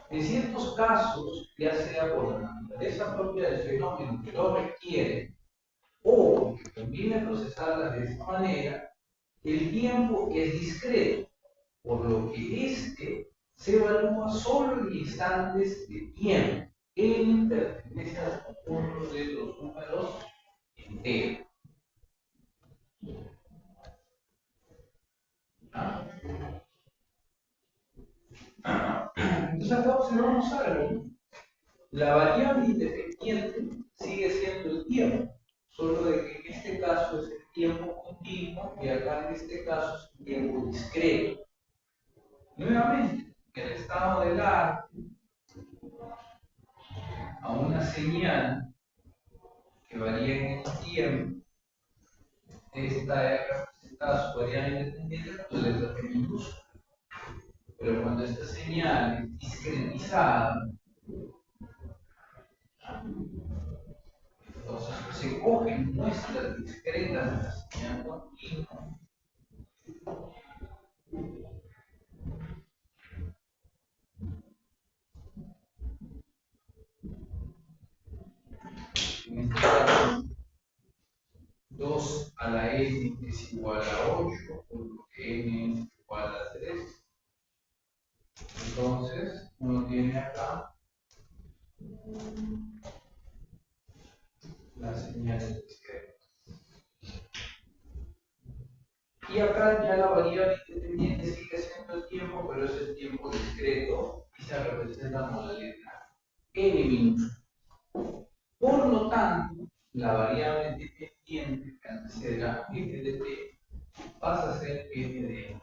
En ciertos casos, ya sea por la naturaleza propia del fenómeno que lo requiere, o que conviene procesarlas de esta manera, el tiempo es discreto, por lo que este se evalúa solo en instantes de tiempo. Él pertenece al conjunto de los números enteros. Entonces acá observamos algo. La variable independiente sigue siendo el tiempo, solo de que en este caso es el tiempo continuo y acá en este caso es el tiempo discreto. Nuevamente, el estado del arte a una señal que varía en el tiempo, esta es representada su variable independiente con la letra P minúscula. Pero cuando esta señal es discretizada, entonces se cogen muestras discretas de la señal continua en este caso 2 a la n es igual a 8, por lo que n es igual a 3. Entonces, uno tiene acá las señales discretas. Y acá ya la variable independiente sigue siendo el tiempo, pero es el tiempo discreto y se representa con la letra n minutos. Por lo tanto, la variable independiente que antes era f de t pasa a ser f de n.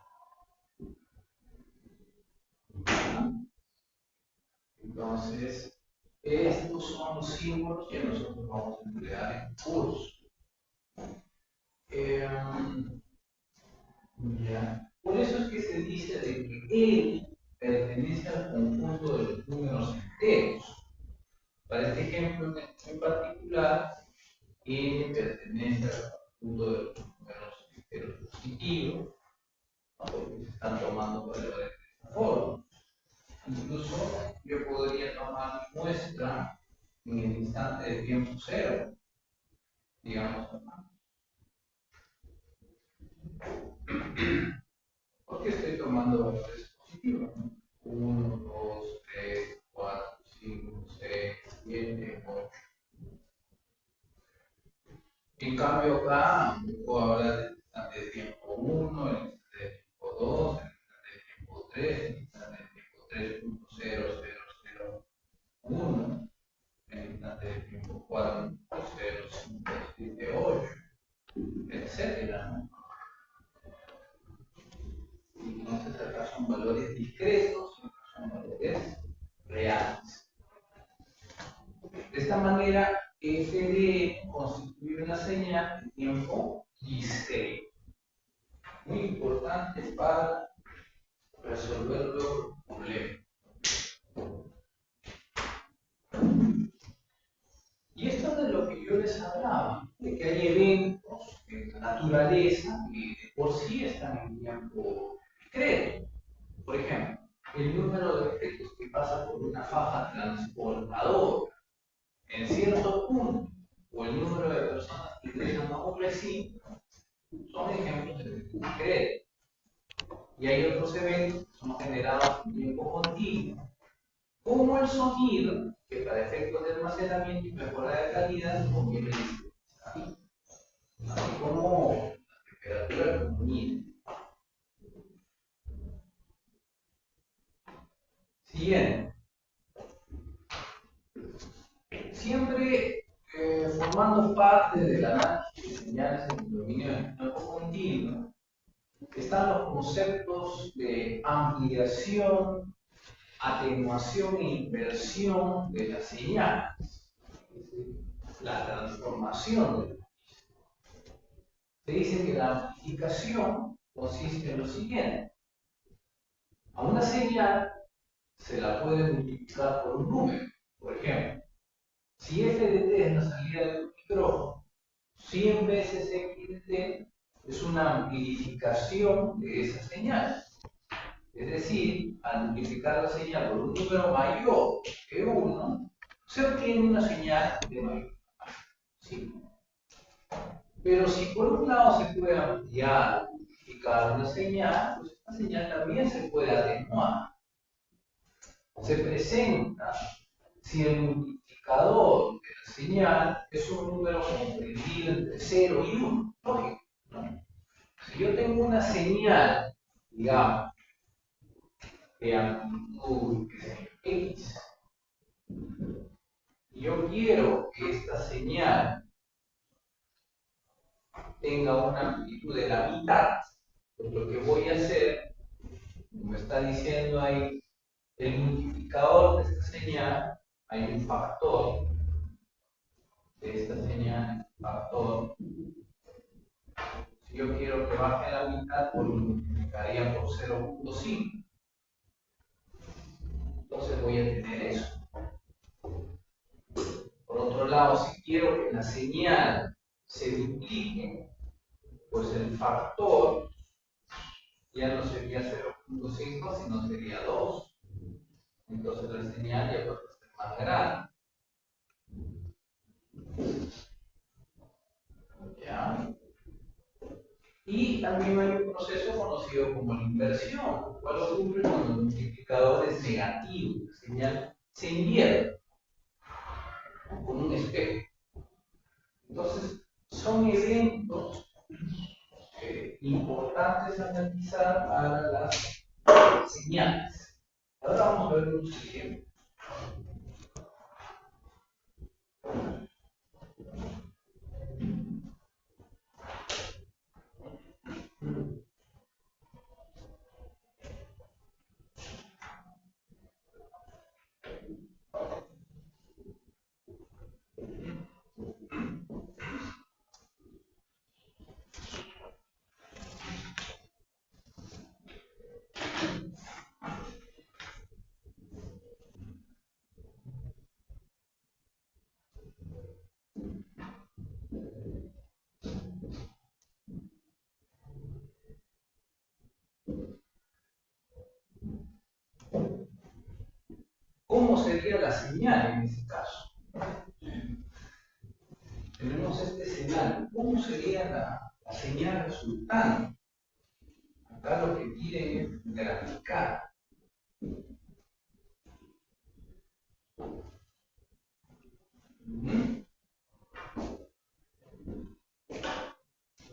Entonces, estos son los símbolos que nosotros vamos a emplear en el curso. Ya. Por eso es que se dice de que N pertenece al conjunto de los números enteros. Para este ejemplo en particular, N pertenece al conjunto de los números enteros positivos, porque se están tomando valores de esta forma. Incluso yo podría tomar mi muestra en el instante de tiempo cero, digamos, porque estoy tomando valores positivos, ¿no? 1, 2, 3, 4, 5, 6, 7, 8. En cambio acá puedo hablar del instante de tiempo 1, el instante de tiempo 2, el instante de tiempo 3, el instante de tiempo 3.00001, el instante de tiempo 4.057.8, etcétera, ¿no? Entonces acá son valores discretos, son valores reales. De esta manera, f de n constituye una señal de tiempo discreto. Muy importante para resolver los problemas. Y esto es de lo que yo les hablaba, de que hay eventos en la naturaleza que de por sí están en tiempo discreto. Por ejemplo, el número de objetos que pasa por una faja transportadora en cierto punto, o el número de personas que ingresan a un recinto, son ejemplos de tiempo discreto. Y hay otros eventos que son generados en tiempo continuo, como el sonido, que para efectos de almacenamiento y mejora de calidad conviene discretizar, así como la temperatura que conviene. Siguiente. Siempre formando parte del análisis de señales en el dominio del tiempo continuo, están los conceptos de ampliación, atenuación e inversión de las señales, la transformación de las. Se dice que la amplificación consiste en lo siguiente: a una señal se la puede multiplicar por un número. Por ejemplo, si f de t es la salida de un micrófono, 100 veces x de t es una amplificación de esa señal. Es decir, al multiplicar la señal por un número mayor que 1, se obtiene una señal de mayor. ¿Sí? Pero si por un lado se puede ampliar, multiplicar una señal, pues esta señal también se puede atenuar. Se presenta si el multiplicador de la señal es un número comprendido entre 0 y 1. Lógico, ¿no? Si yo tengo una señal, digamos, de amplitud x, y yo quiero que esta señal tenga una amplitud de la mitad, pues lo que voy a hacer, como está diciendo ahí, el multiplicador de esta señal, hay un factor de esta señal, factor. Si yo quiero que baje la mitad, pues lo multiplicaría por 0.5. Entonces voy a tener eso. Por otro lado, si quiero que la señal se duplique, pues el factor ya no sería 0.5, sino sería 2. Entonces la señal ya puede ser más grande. ¿Ya? Y también hay un proceso conocido como la inversión, cual ocurre cuando el multiplicador es negativo, la señal se invierte con un espejo. Entonces, son eventos importantes a analizar para las señales. Ahora vamos a ver unos ejemplos. ¿Cómo sería la señal en este caso? Tenemos este escenario. ¿Cómo sería la señal resultante? Acá lo que piden es graficar.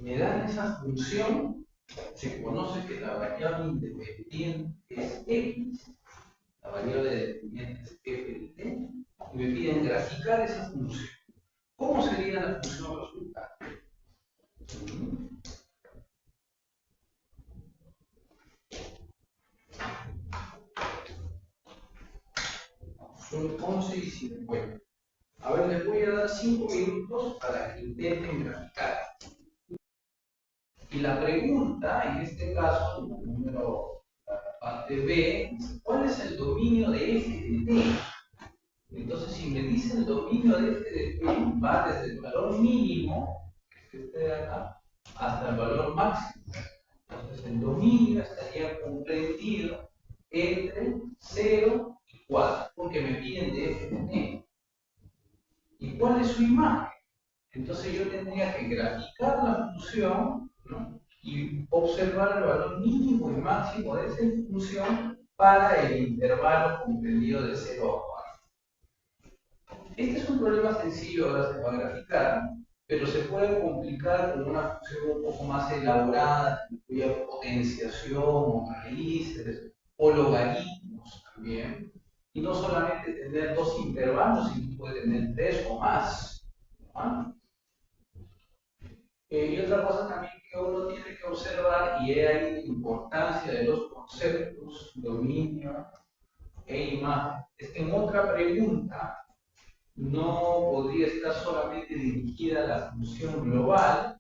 Me dan esa función, se conoce que la variable independiente es x, la variable dependiente es f de t, y me piden graficar esa función. ¿Cómo sería la función resultante? Son 11 y 50. A ver, les voy a dar 5 minutos para que intenten graficar. Y la pregunta, en este caso, número, la parte B, ¿cuál es el dominio de f de t? Entonces, si me dice el dominio de f de t, va desde el valor mínimo, que es este de acá, hasta el valor máximo. Entonces, el dominio estaría comprendido entre 0 y 4, porque me piden de f de t. ¿Y cuál es su imagen? Entonces, yo tendría que graficar la función, ¿no?, y observar el valor mínimo y máximo de esa función para el intervalo comprendido de 0 a 4. Este es un problema sencillo, ahora se va a graficar, pero se puede complicar con una función un poco más elaborada, que incluya potenciación o raíces o logaritmos también. Y no solamente tener dos intervalos, sino puede tener 3 o más. ¿Ah? Y otra cosa también que uno tiene que observar, y es ahí la importancia de los conceptos, dominio e imagen, es que en otra pregunta no podría estar solamente dirigida a la función global,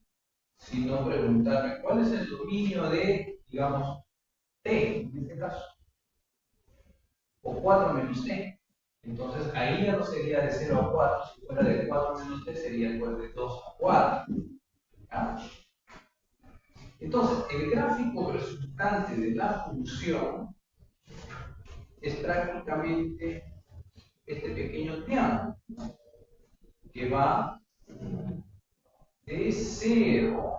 sino preguntarme cuál es el dominio de, digamos, t, en este caso, o 4 menos t. Entonces ahí ya no sería de 0 a 4, si fuera de 4 menos t sería pues de 2 a 4. ¿Ya? Entonces, el gráfico resultante de la función es prácticamente este pequeño triángulo que va de 0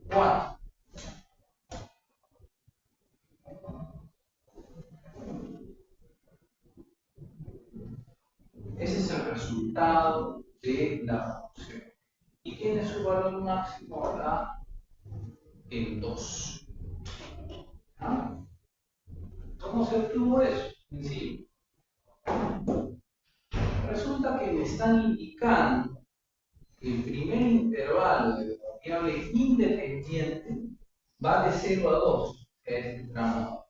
a 4. Ese es el resultado de la función. Y tiene su valor máximo acá en 2. ¿Ah? ¿Cómo se obtuvo eso? Sencillo. Resulta que me están indicando que el primer intervalo de la variable independiente va de 0 a 2, que es el tramo.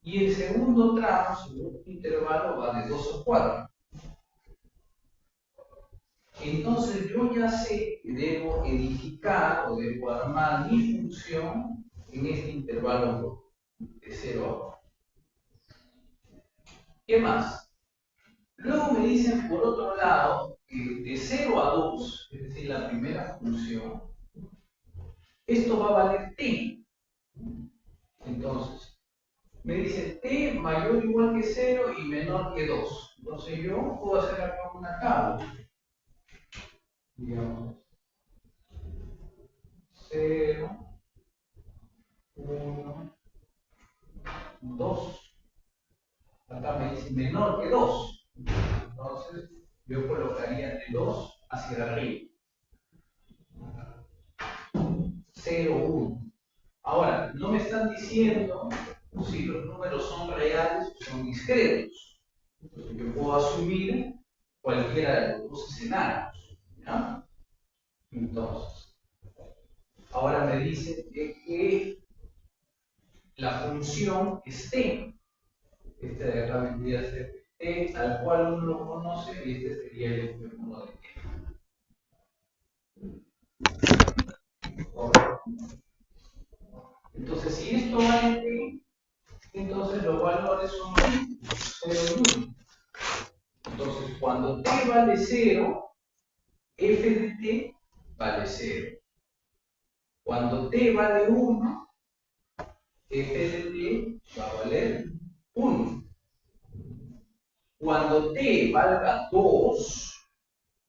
Y el segundo tramo, segundo intervalo, va de 2 a 4. Entonces yo ya sé que debo edificar o debo armar mi función en este intervalo de 0 a 4. ¿Qué más? Luego me dicen por otro lado que de 0 a 2, es decir, la primera función, esto va a valer t. Entonces, me dice t mayor o igual que 0 y menor que 2. Entonces yo puedo hacer acá una tabla. Digamos, 0, 1, 2. Acá me dice menor que 2. Entonces yo colocaría de 2 hacia arriba. 0, 1. Ahora, no me están diciendo si los números son reales o son discretos. Entonces, yo puedo asumir cualquiera de los dos escenarios. ¿Ya? Entonces, ahora me dice que la función es t. Este de acá vendría a ser t, al cual uno lo conoce, y este sería el f1 de t. Entonces, si esto vale t, entonces los valores son 0 y 1. Entonces, cuando t vale 0, f de t vale 0. Cuando t vale 1, f de t va a valer 1. Cuando t valga 2,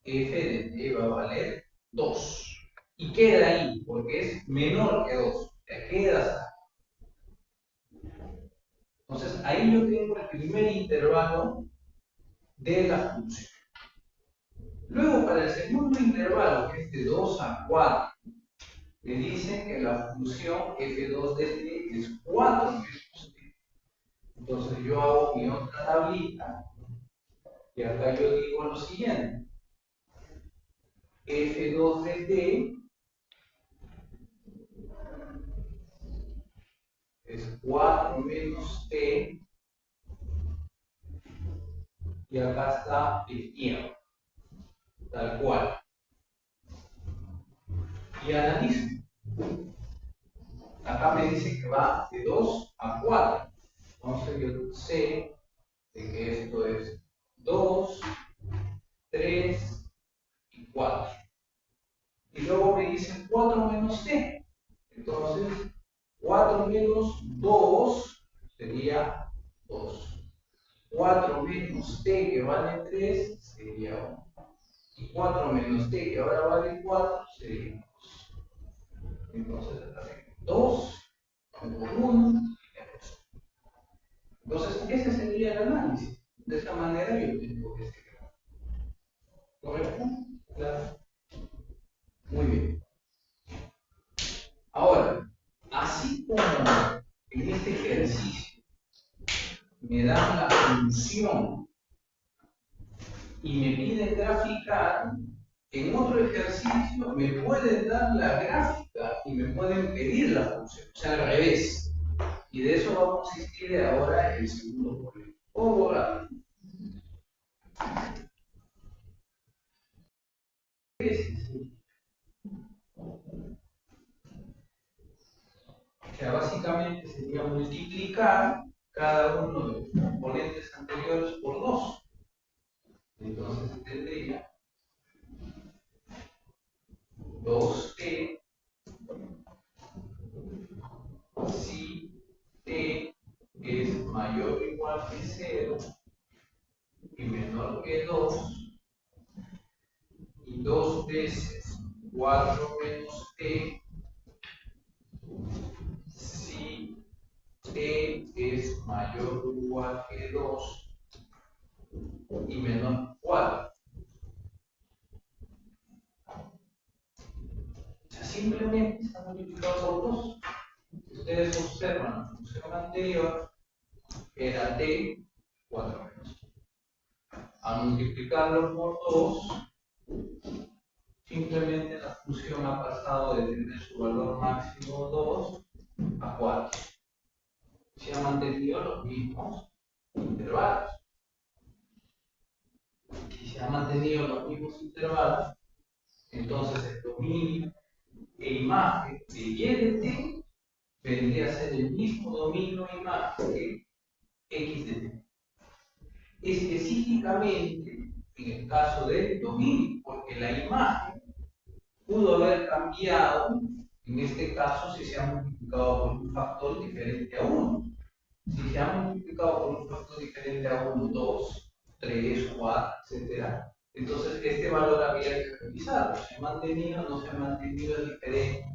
f de t va a valer 2. Y queda ahí, porque es menor que 2. Te quedas ahí. Entonces, ahí yo tengo el primer intervalo de la función. Luego, para el segundo intervalo, que es de 2 a 4, me dicen que la función f2 de t es 4 menos t. Entonces, yo hago mi otra tablita y acá yo digo lo siguiente. f2 de t es 4 menos t, y acá está el tiempo, tal cual. Y analizo. Acá me dice que va de 2 a 4. Entonces yo sé de que esto es 2, 3 y 4. Y luego me dicen 4 menos t. Entonces, 4 menos 2 sería 2. 4 menos t, que vale 3, sería 1. Y 4 menos t, que ahora vale 4, sería 2. Entonces, acá tengo 2, tengo 1 y 2. Entonces, ese sería el análisis. De esta manera yo tengo este gráfico. ¿Correcto? Claro. Muy bien. Ahora, así como en este ejercicio me dan la función y me piden graficar, en otro ejercicio me pueden dar la gráfica y me pueden pedir la función, o sea, al revés. Y de eso va a consistir ahora el segundo problema. Ahora, o sea, básicamente sería multiplicar cada uno de los componentes anteriores por 2. Entonces tendría 2t si t es mayor o igual que 0 y menor que 2, y 2 veces 4 menos t si t es mayor o igual que 2 y menor que 4. O sea, simplemente está multiplicado por 2. Si ustedes observan la función anterior, era t 4 menos t. Al multiplicarlo por 2, simplemente la función ha pasado de tener su valor máximo 2 a 4. Se han mantenido los mismos intervalos. Si se han mantenido los mismos intervalos, entonces el dominio e imagen de y de t vendría a ser el mismo dominio e imagen que x de t. Específicamente en el caso del dominio, porque la imagen pudo haber cambiado, en este caso, si se ha multiplicado por un factor diferente a 1. Si se ha multiplicado por un factor diferente a 1, 2, 3, 4, etc. Entonces, este valor habría que revisarlo. ¿Se ha mantenido o no se ha mantenido? Es diferente.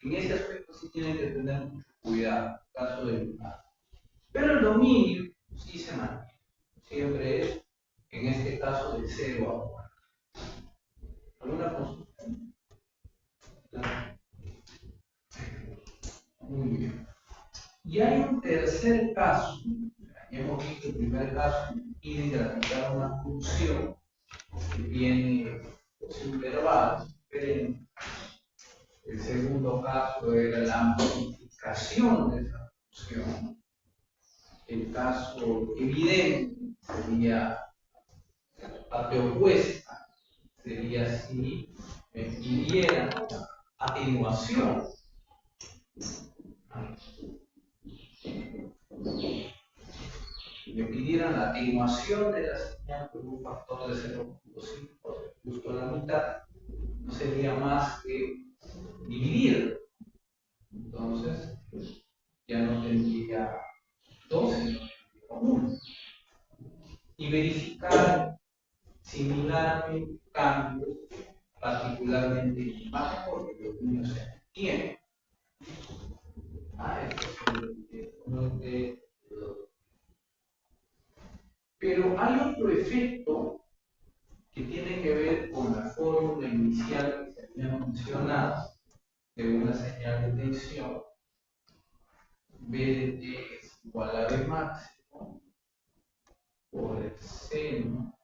En ese aspecto sí tienen que tener mucho cuidado, en el caso del lugar. Pero el dominio sí se mantiene. Siempre es, en este caso, de 0 a 4. ¿Alguna consulta? Claro. Muy bien. Y hay un tercer caso. Ya hemos visto el primer caso, quieren graficar una función que tiene dos intervalos diferentes. El segundo caso era la amplificación de esa función. El caso evidente sería la parte opuesta, sería si me pidieran atenuación. Me pidieran la atenuación de la señal por un factor de 0.5, justo la mitad, no sería más que dividir. Entonces, ya no tendría 2, sino tendría 1. Y verificar similarmente cambios, particularmente en imagen, porque los niños se entienden. Esto es pero hay otro efecto que tiene que ver con la fórmula inicial que se había mencionado de una señal de tensión. B de t es igual a B máximo por el seno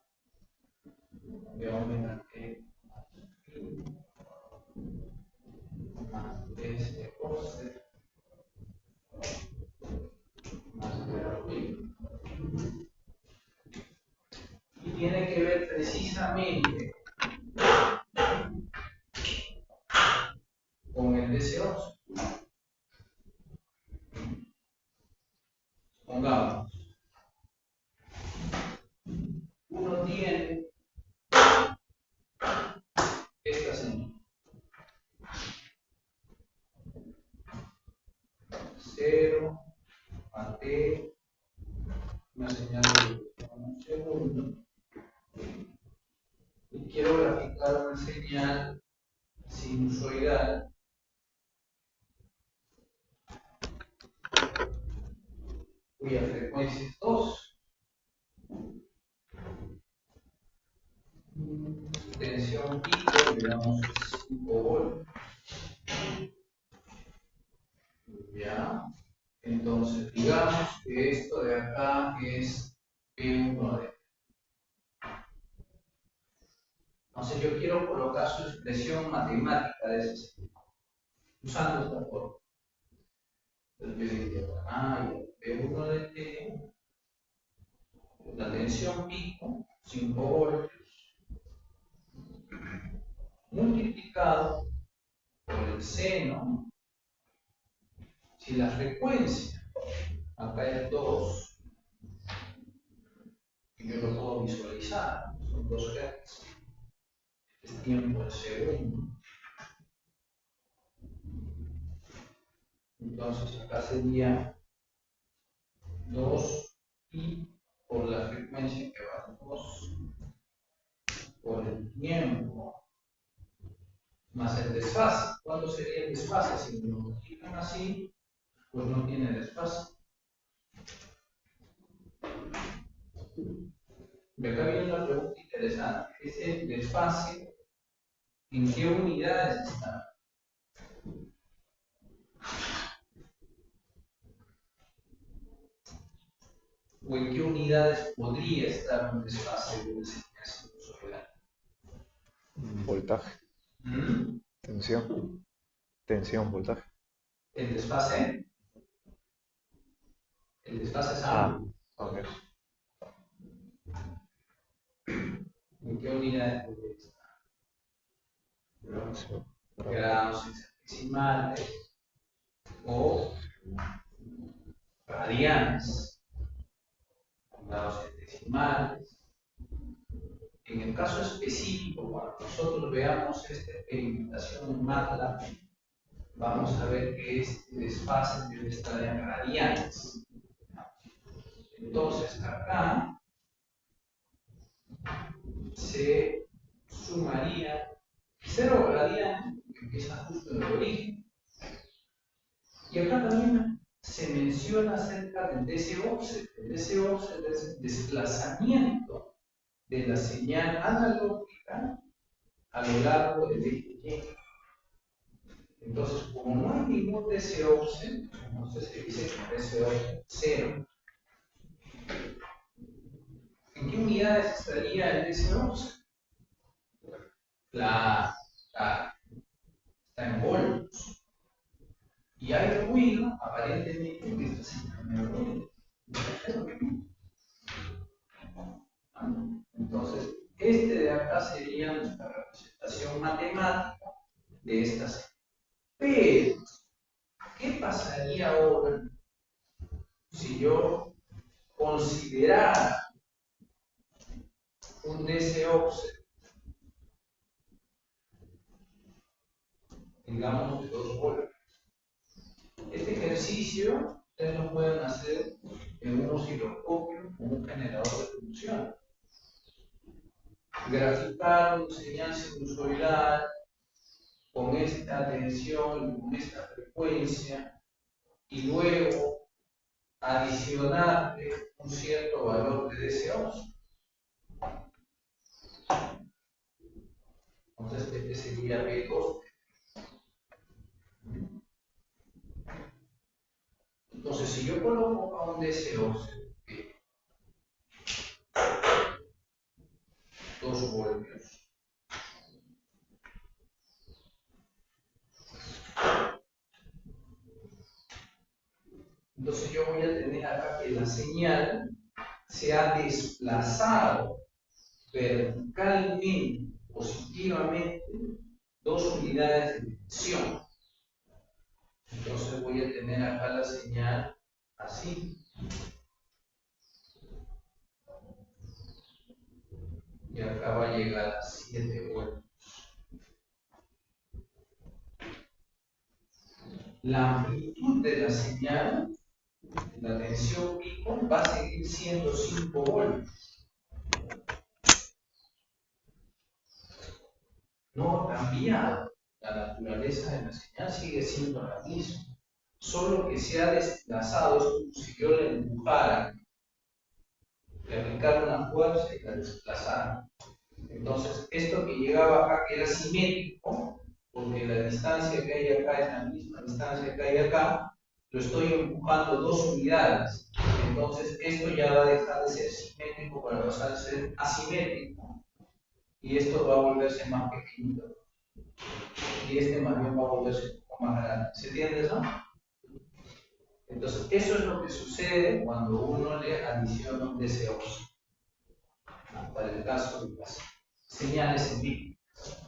de omega t más S cos más B. Y tiene que ver precisamente con el DC11. Pongamos, uno tiene esta señal. 0 a t, una señal de un segundo. Y quiero graficar una señal sinusoidal cuya frecuencia es 2. Tensión pico, digamos, 5 voltios. Ya. Entonces, digamos que esto de acá es P1 de. Entonces, yo quiero colocar su expresión matemática de ese señal, usando esta forma. Entonces, yo diría, P1 de T, la tensión pico, 5 voltios, multiplicado por el seno, si la frecuencia acá es 2, y yo lo puedo visualizar, son 2 Hz, es tiempo en segundo. Entonces acá sería 2 y por la frecuencia que va 2 por el tiempo más el desfase. ¿Cuánto sería el desfase? Si lo multiplican así, pues no tiene desfase. Y acá viene una pregunta interesante. ¿Ese desfase en qué unidades está? ¿O en qué unidades podría estar un desfase de una señal sinusoidal? Voltaje. Tensión. Tensión, voltaje. ¿El desfase? El desfase es amplio. Ok. ¿En qué unidades podría estar? Grados hexadecimales o radianes, grados hexadecimales. En el caso específico, cuando nosotros veamos esta experimentación en MATLAB, vamos a ver que este desfase debe estar en radianes. Entonces, acá se sumaría 0 radianes, que empieza justo en el origen. Y acá también se menciona acerca del DC offset. El DC offset es el desplazamiento de la señal analógica a lo largo del eje Y. Entonces, como no hay ningún DC offset, entonces se dice que DC offset es 0. ¿En qué unidades estaría el DC offset? Claro, está en voltios. Y hay ruido, aparentemente, que está sin ruido. Entonces, este de acá sería nuestra representación matemática de esta serie. Pero, ¿qué pasaría ahora si yo considerara un DC offset, digamos, de 2 voltios? Este ejercicio ustedes lo pueden hacer en un osciloscopio con un generador de función. Graficar una señal sinusoidal con esta tensión, con esta frecuencia, y luego adicionarle un cierto valor de DC offset. Entonces, este sería B2. Entonces, si yo coloco a un DC offset de 2 voltios, entonces yo voy a tener acá que la señal se ha desplazado verticalmente, positivamente, 2 unidades de tensión. Entonces voy a tener acá la señal así. Y acá va a llegar a 7 voltios. La amplitud de la señal, la tensión pico, va a seguir siendo 5 voltios. No ha cambiado. La naturaleza de la señal sigue siendo la misma. Solo que se ha desplazado, es como si yo le empujara, le aplicara una fuerza y la desplazara. Entonces, esto que llegaba acá, que era simétrico, porque la distancia que hay acá es la misma distancia que hay acá, lo estoy empujando 2 unidades. Entonces, esto ya va a dejar de ser simétrico para pasar a ser asimétrico. Y esto va a volverse más pequeñito. Y este más bien va a volverse un poco más grande. ¿Se entiende eso? Entonces, eso es lo que sucede cuando uno le adiciona un DC offset. Para el caso de las señales empíricas.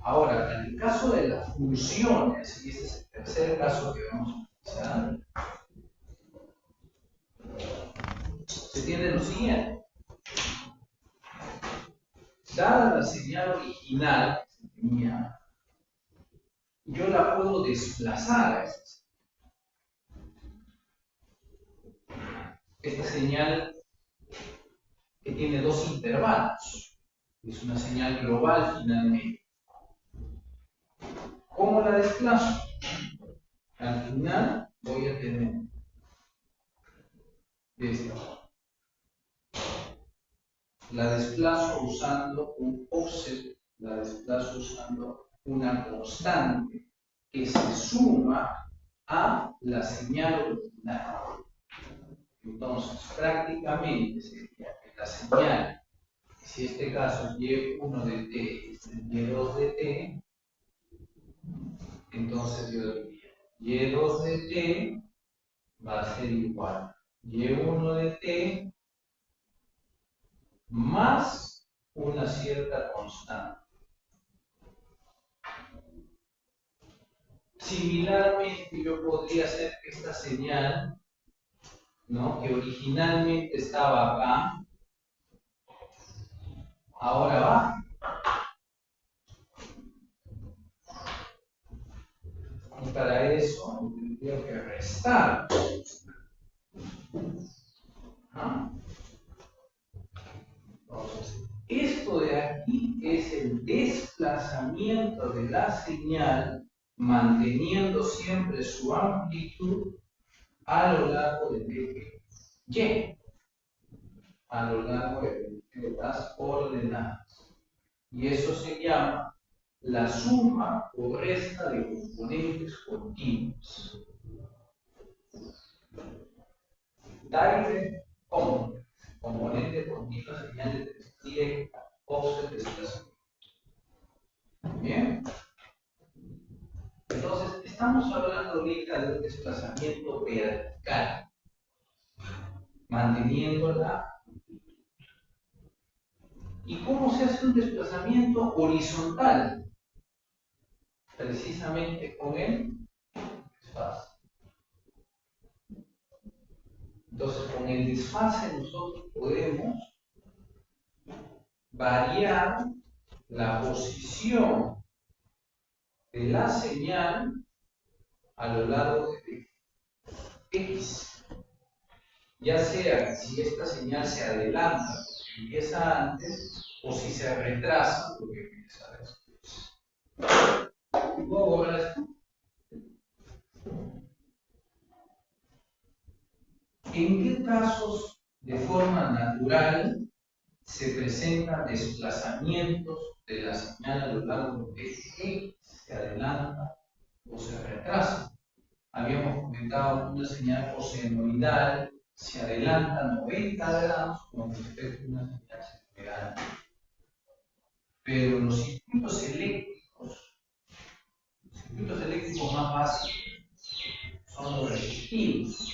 Ahora, en el caso de las funciones, y este es el tercer caso que vamos a utilizar, se tiene lo siguiente. Dada la señal original que se tenía, yo la puedo desplazar a esta señal. Esta señal que tiene 2 intervalos, es una señal global finalmente. ¿Cómo la desplazo? Al final voy a tener esta. La desplazo usando un offset, la desplazo usando una constante que se suma a la señal original. Entonces, prácticamente sería que la señal, si este caso es Y1 de t, este es Y2 de t, entonces yo diría Y2 de t va a ser igual Y1 de t más una cierta constante. Similarmente, yo podría hacer que esta señal, ¿no?, que originalmente estaba acá, ahora va. Y para eso tendría que restar. ¿No? Entonces, esto de aquí es el desplazamiento de la señal, manteniendo siempre su amplitud a lo largo de y, a lo largo de las ordenadas. Y eso se llama la suma o resta de componentes continuos. Direct componente continuo, señal directa, offset desplazamiento. Bien. Entonces, estamos hablando ahorita de un desplazamiento vertical, manteniéndola. ¿Y cómo se hace un desplazamiento horizontal? Precisamente con el desfase. Entonces, con el desfase nosotros podemos variar la posición de la señal a lo largo de X. Ya sea que si esta señal se adelanta porque empieza antes o si se retrasa porque empieza después. ¿Puedo borrar esto? ¿En qué casos de forma natural se presentan desplazamientos de la señal a lo largo de X? ¿Se adelanta o se retrasa? Habíamos comentado que una señal cosenoidal se adelanta 90 grados con respecto a una señal senoidal. Pero los circuitos eléctricos más básicos son los resistivos.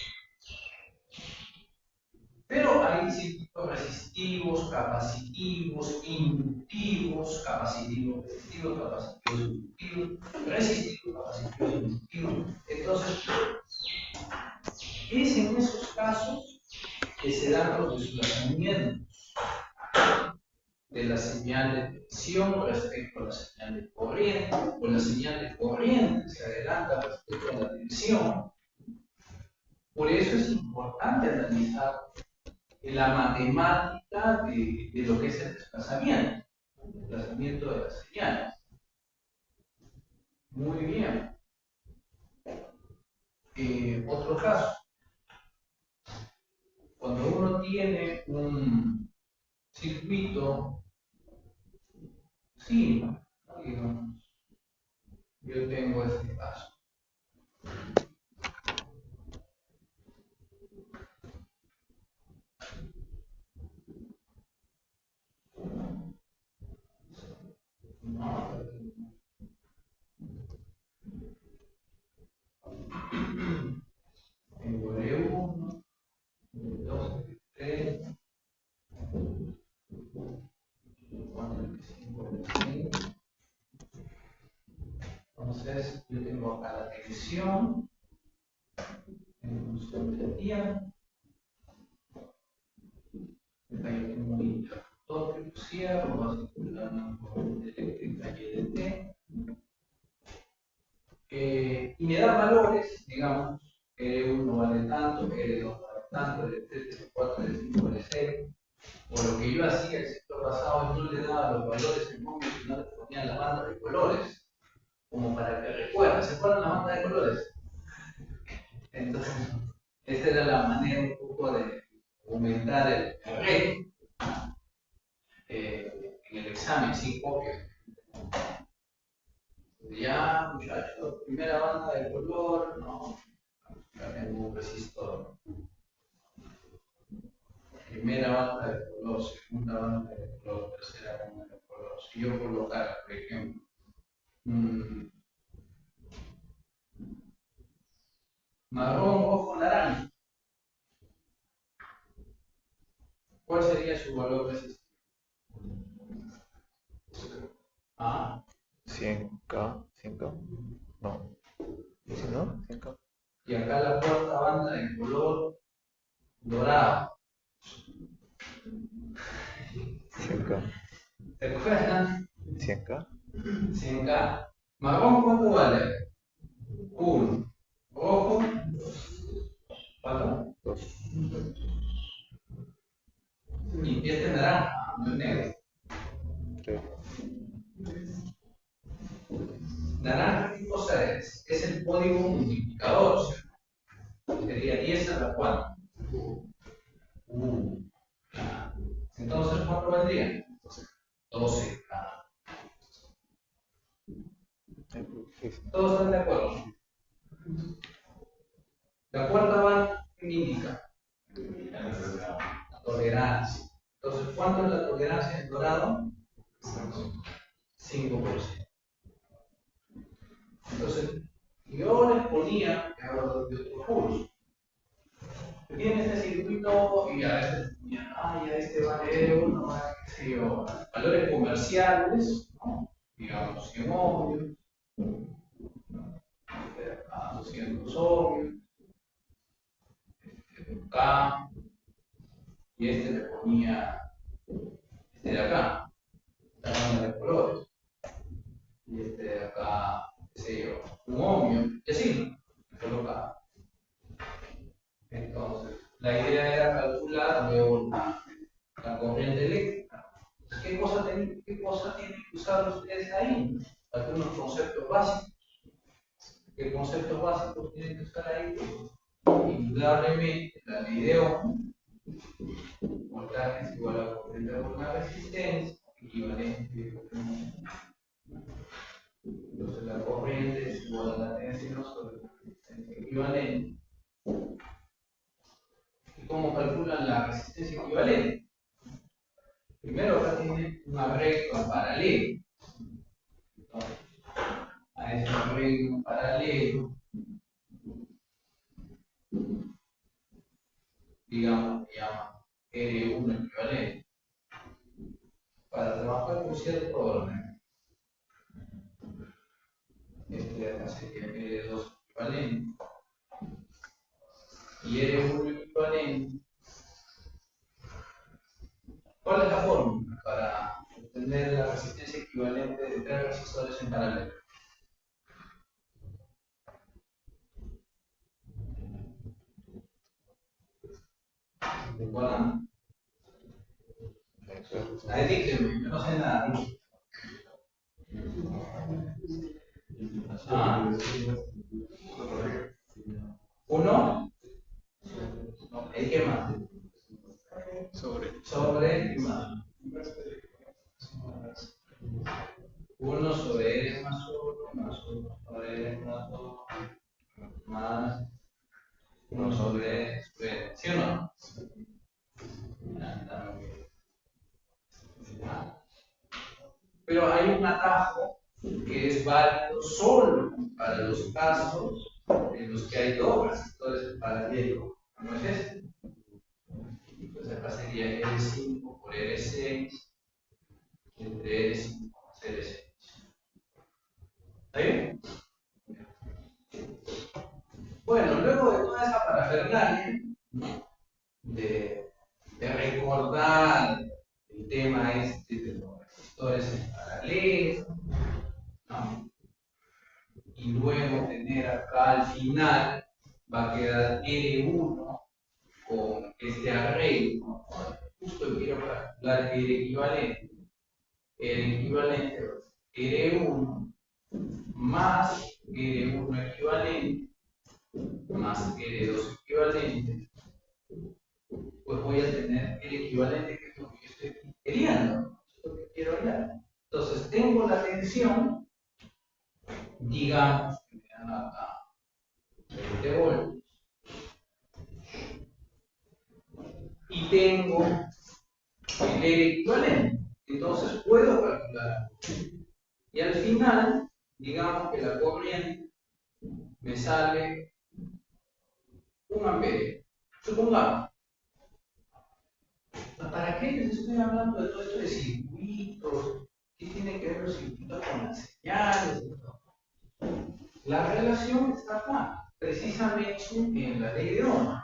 Pero hay circuitos resistivos, capacitivos, inductivos, capacitivos resistivos, capacitivos inductivos, resistivos, capacitivos inductivos. Entonces, es en esos casos que se dan los desplazamientos de la señal de tensión respecto a la señal de corriente, o la señal de corriente se adelanta respecto a la tensión. Por eso es importante analizar la matemática de lo que es el desplazamiento de las señales. Muy bien. Otro caso. Cuando uno tiene un circuito, sí, digamos, yo tengo este caso. Tengo E1, E2, E3, E4, E5, E6. Entonces, yo tengo acá la tensión en función del tiempo. Acá yo tengo un interruptor que lo cierro, va a circular una corriente eléctrica YDT. Y me da valores, digamos, L1 vale tanto, L2 vale tanto, L3, L4, L5, L6. O lo que yo hacía el ciclo pasado, yo le daba los valores en cómo no le ponía la banda de colores, como para que recuerden. ¿Se acuerdan la banda de colores? Entonces, esa era la manera un poco de aumentar el reto en el examen, sin copias. Ya, muchachos, primera banda de color, no, ya tengo un resistor. Primera banda de color, segunda banda de color, tercera banda de color. Si yo colocara, por ejemplo, marrón, rojo, naranja, ¿cuál sería su valor resistivo? Ah, 100K, 100K, no, ¿sí, no? 100K. y acá la cuarta banda de color dorado. 100K. ¿Se acuerdan? 100K. 100K. Marrón, ¿cuánto vale? 1. Rojo, ¿cuánto? 2. Y este es naranja, no es negro. 3. Naranja, ¿qué cosa es? Es el código multiplicador, ¿cierto? Sería 10 a la 4. Entonces, ¿cuánto valdría? 12K. Sí, sí. ¿Todos están de acuerdo? La cuarta banda, ¿qué me indica? La tolerancia. Entonces, ¿cuánto es la tolerancia en dorado? 5%. Entonces, yo les ponía, que hablo de otro curso, que tiene este circuito y a veces ponían, ya este vale uno, qué sé yo, valores comerciales, ¿no? Digamos 100 ohmios, a 200 ohmios, K, y este le ponía este de acá, la banda de colores, y este de acá, qué sé yo, un ohmio, y así, colocaba. Entonces, la idea era calcular luego la corriente eléctrica. ¿Qué cosa tienen que usar ustedes ahí? Algunos conceptos básicos. ¿Qué conceptos básicos tienen que usar ahí? Indudablemente, la ley de Ohm, voltaje es igual a corriente por una resistencia, equivalente. Entonces, la corriente es igual a la tensión sobre la resistencia equivalente. ¿Y cómo calculan la resistencia equivalente? Primero acá tiene una recta paralela. Entonces, a ese recto paralelo, digamos, que llama R1 equivalente. Para trabajar con cierto orden, este de acá sería R2 equivalente. Y R1 equivalente. ¿Cuál es la fórmula para obtener la resistencia equivalente de tres resistores en paralelo? ¿Recuerdan? Ahí dígame, yo no sé nada. ¿Uno? ¿El qué más? Sobre ¿qué más? 1 sobre R más 1 más 1 sobre R más 2 más 1 sobre R square. ¿Sí o no? Pero hay un atajo que es válido solo para los casos en los que hay dos resistores en paralelo. ¿No es este? Entonces acá sería R5 por R6 entre R5 más R6. ¿Está bien? Bueno, luego de toda esa parafernalia, de recordar el tema este de los resistores en paralelo, ¿no? Y luego tener acá al final, va a quedar R1 con este arreglo, ¿no? Justo quiero calcular R equivalente. R equivalente es R1 más R1 equivalente más R2 equivalente, pues voy a tener el equivalente que es lo que yo estoy queriendo, es lo que quiero hallar. Entonces tengo la tensión, digamos que me dan acá 20 voltios, y tengo el R equivalente, entonces puedo calcular. Y al final, digamos que la corriente me sale 1 amperio, supongamos. ¿Para qué les estoy hablando de todo esto de circuitos? ¿Qué tiene que ver los circuitos con las señales? La relación está acá, precisamente en la ley de Ohm.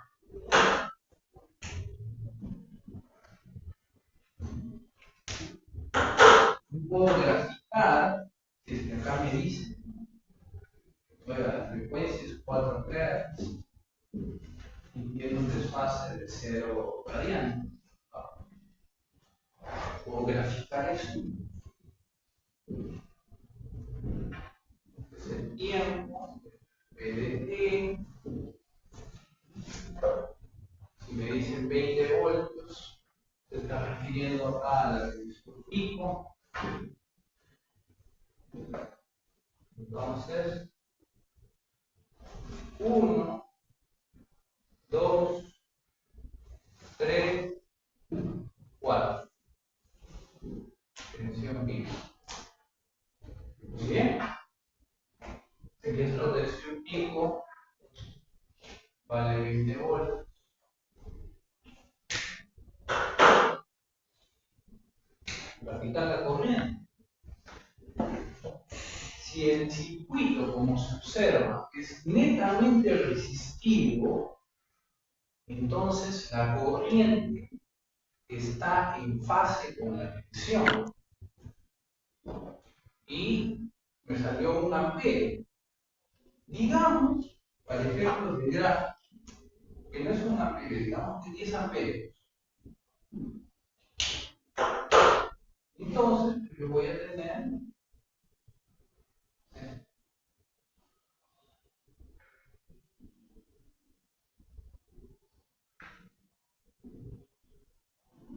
Puedo graficar, si es que acá me dice, la frecuencia es 4 Hz y tiene un desfase de 0 radianes. Puedo graficar esto. Es el tiempo, PDT. Si me dicen 20 voltios, se está refiriendo acá a la resistor pico. Entonces, 1, 2, 3, 4. Tensión pico. Muy bien. Si nuestra tensión pico vale 20 voltios. Aplicar la corriente. Si el circuito, como se observa, es netamente resistivo, entonces la corriente está en fase con la tensión. Y me salió 1 ampere. Digamos, para efectos de gráfico, que no es 1 ampere, digamos que 10 amperes. Entonces, yo voy a tener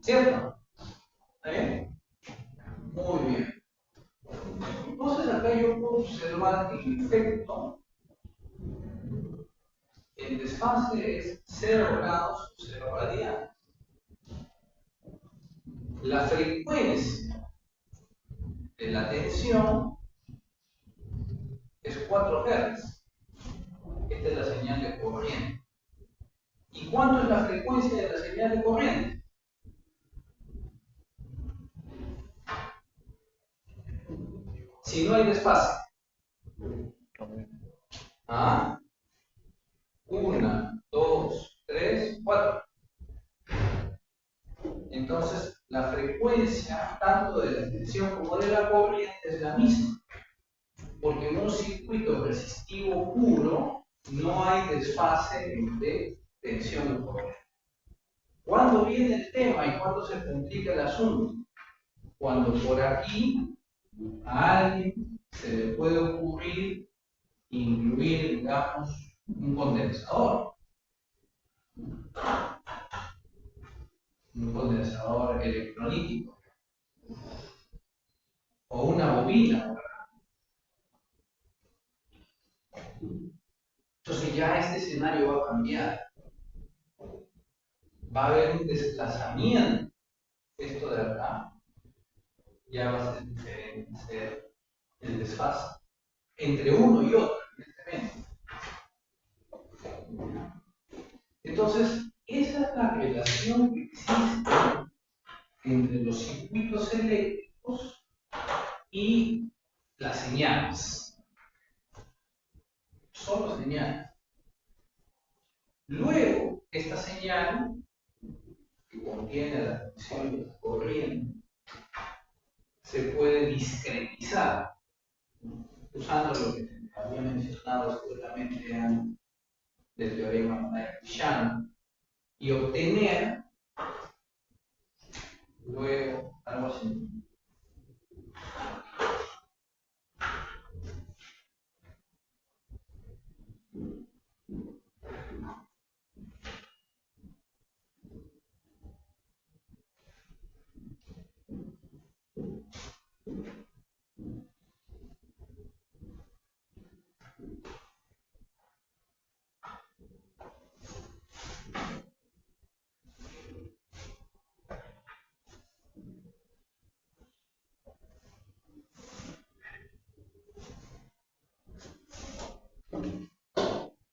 ¿cierto? ¿Está bien? Muy bien. Entonces acá yo puedo observar que en efecto el desfase es 0 grados o 0 radianes. La frecuencia de la tensión es 4 Hz. Esta es la señal de corriente. ¿Y cuánto es la frecuencia de la señal de corriente? Si no hay desfase. ¿Ah? 1, 2, 3, 4. Entonces, la frecuencia tanto de la tensión como de la corriente es la misma. Porque en un circuito resistivo puro no hay desfase entre tensión y corriente. ¿Cuándo viene el tema y cuándo se complica el asunto? Cuando por aquí a alguien se le puede ocurrir incluir, digamos, un condensador. Un condensador electrolítico. O una bobina. Entonces ya este escenario va a cambiar. Va a haber un desplazamiento. Esto de acá ya va a ser diferente, ser el desfase entre uno y otro, evidentemente. Entonces, esa es la relación que existe entre los circuitos eléctricos y las señales. Solo señales. Luego, esta señal, que contiene la tensión y la corriente, se puede discretizar usando lo que había mencionado seguramente antes del teorema de Shannon y obtener luego algo así.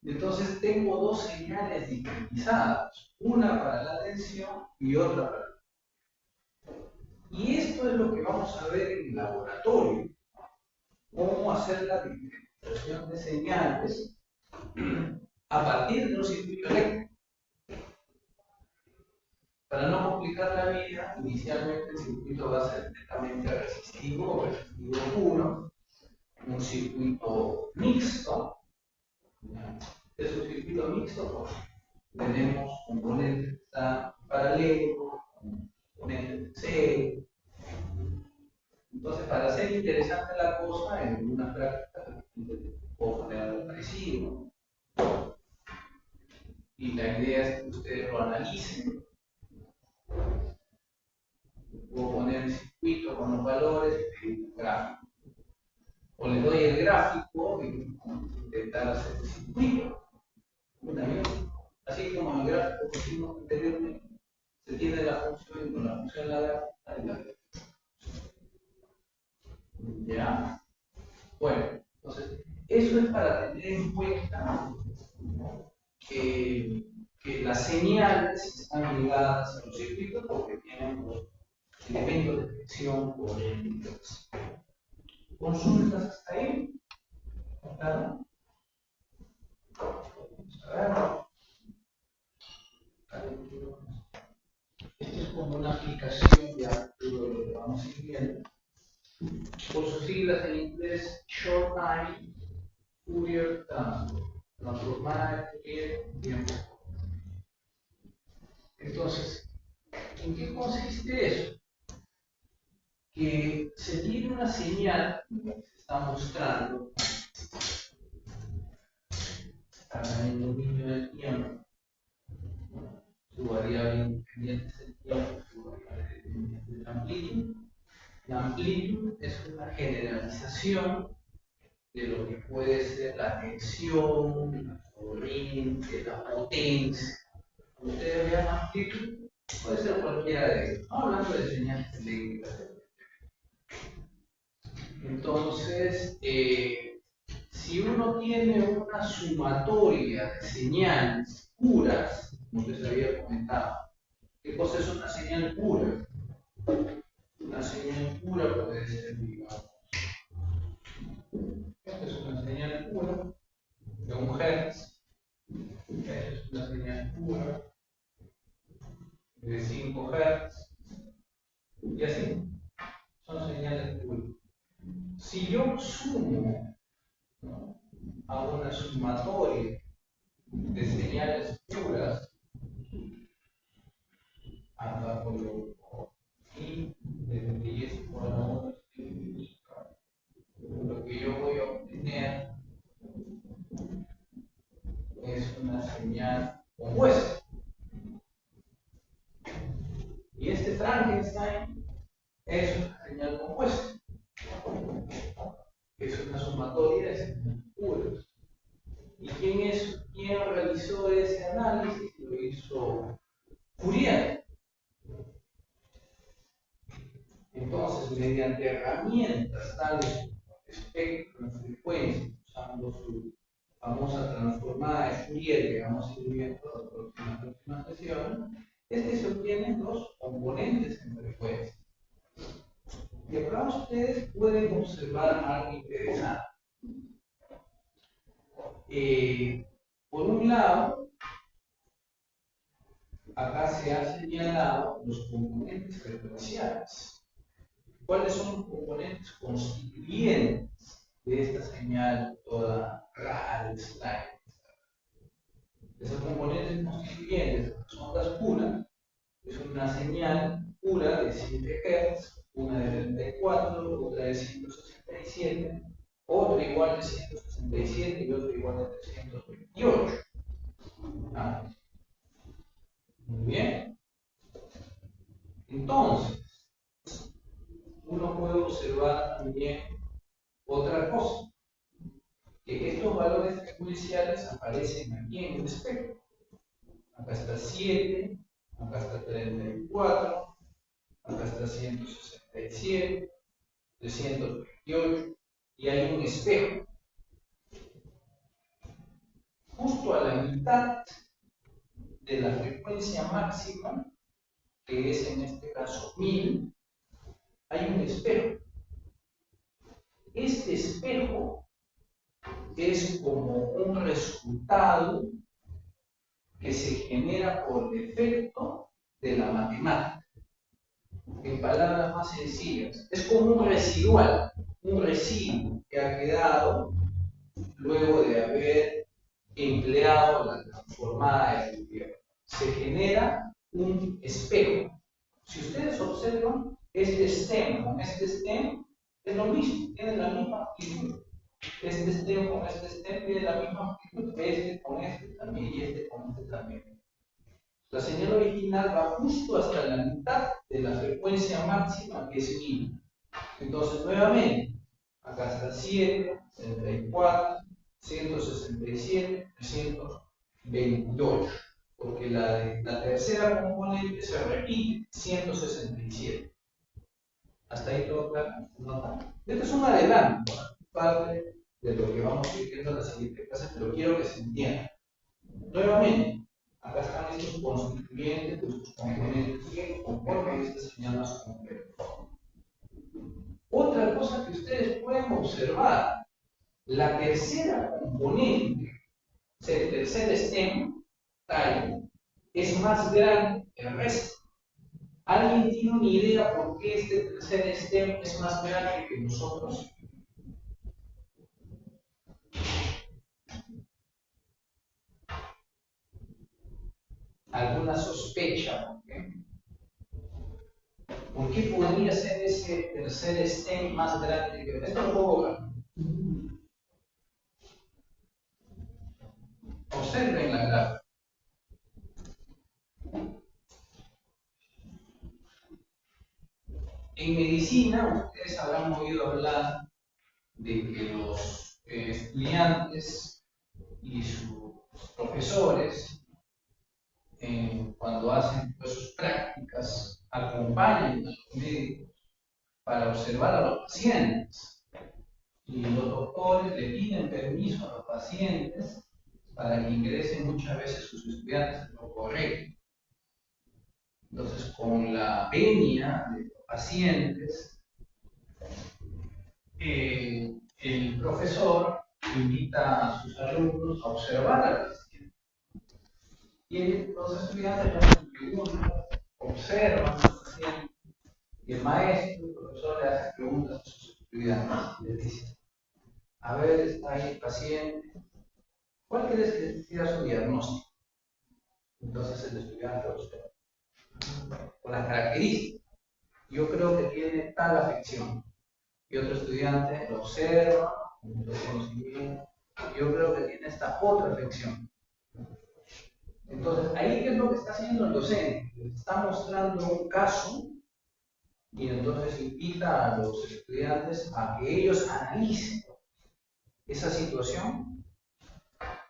Entonces tengo dos señales discretizadas, una para la tensión y otra para la. Y esto es lo que vamos a ver en el laboratorio, cómo hacer la discretización de señales a partir de un circuito eléctrico. Para no complicar la vida, inicialmente el circuito va a ser netamente resistivo o resistivo puro, un circuito mixto. Es un circuito mixto, pues tenemos componentes que están paralelos, componentes de serie. Entonces, para hacer interesante la cosa, en una práctica puedo poner algo parecido. Y la idea es que ustedes lo analicen. Puedo poner el circuito con los valores y pedir un gráfico. O le doy el gráfico y intentar hacer el circuito. Así como en el gráfico que vimos anteriormente, se tiene la función con la función lateral y la vertical. ¿Ya? Bueno, entonces, eso es para tener en cuenta que las señales están ligadas a los circuitos porque tienen los elementos de detección corrientes. ¿Consultas hasta ahí? ¿Claro? Vamos a ver. Esto es como una aplicación ya lo que vamos a ir viendo. Por sus siglas en inglés, Short Time Fourier Transform. Transformar en tiempo. Entonces, ¿en qué consiste eso? Que se tiene una señal que se está mostrando acá en el dominio del tiempo, su variable independiente es el tiempo, su variable dependiente es la amplitud. La amplitud es una generalización de lo que puede ser la tensión, la corriente, la potencia. Cuando ustedes vean amplitud, puede ser cualquiera de ellos. Estamos hablando de señales eléctricas. Entonces, si uno tiene una sumatoria de señales puras, como les había comentado, ¿qué cosa es una señal pura? Una señal pura puede ser, digamos, esta es una señal pura de 1 Hz, esta es una señal pura de 5 Hz, y así, son señales puras. Si yo sumo, ¿no?, a una sumatoria de señales puras, acá coloco y desde 10 por la 1 significa lo que yo voy a obtener es una señal compuesta. Y este Frankenstein es una señal compuesta. Es una sumatoria de señales puras. ¿Y quién realizó ese análisis? Lo hizo Fourier. Entonces, mediante herramientas tales como el espectro en frecuencia, usando su famosa transformada de Fourier, que vamos a ir viendo en la próxima sesión, se obtienen los componentes en frecuencia. Y acá ustedes pueden observar algo interesante. Por un lado, acá se ha señalado los componentes frecuenciales. ¿Cuáles son los componentes constituyentes de esta señal toda rara, extraña? Esos componentes constituyentes, las ondas puras, es una señal pura de 7 Hz, una de 34, otra de 167, otra igual de 167 y otra igual de 328. ¿Ah? Muy bien. Entonces, uno puede observar también otra cosa, que estos valores frecuenciales aparecen aquí en el espectro. Acá está 7, acá está 34, acá está 167, 328, y hay un espejo. Justo a la mitad de la frecuencia máxima, que es en este caso 1000, hay un espejo. Este espejo es como un resultado que se genera por defecto de la matemática. En palabras más sencillas, es como un residual, un residuo que ha quedado luego de haber empleado la transformada de Fourier. Se genera un espejo. Si ustedes observan, este stem con este stem es lo mismo, tiene la misma amplitud. Este stem con este stem tiene la misma amplitud, este con este también y este con este también. La señal original va justo hasta la mitad de la frecuencia máxima, que es 1000. Entonces, nuevamente, acá está 7, 34, 167, 328, porque la tercera componente se repite, 167. Hasta ahí todo claro. ¿No? Este es un adelanto, parte de lo que vamos a ir viendo en la siguiente clase, pero quiero que se entienda. Nuevamente, acá están estos constituyentes, estos componentes que conforman esta señal más completa. Otra cosa que ustedes pueden observar, la tercera componente, el tercer stem, tallo, es más grande que el resto. ¿Alguien tiene una idea por qué este tercer stem es más grande que nosotros? ¿Alguna sospecha? ¿Por qué? ¿Por qué podría ser ese tercer stem más grande que el resto? Esto lo puedo ver. Observen la gráfica. En medicina, ustedes habrán oído hablar de que los estudiantes y sus profesores, cuando hacen pues, sus prácticas, acompañan a los médicos para observar a los pacientes. Y los doctores le piden permiso a los pacientes para que ingresen muchas veces sus estudiantes en lo correcto. Entonces, con la venia de los pacientes, el profesor invita a sus alumnos a observar al paciente. Y los estudiantes hacen preguntas, observan al paciente, y el maestro, el profesor, le hace preguntas a sus estudiantes. Les dice: a ver, está ahí el paciente, ¿cuál crees que sea su diagnóstico? Entonces el estudiante observa con las características. Yo creo que tiene tal afección. Y otro estudiante lo observa, yo creo que tiene esta otra afección. Entonces, ahí qué es lo que está haciendo el docente. Está mostrando un caso y entonces invita a los estudiantes a que ellos analicen esa situación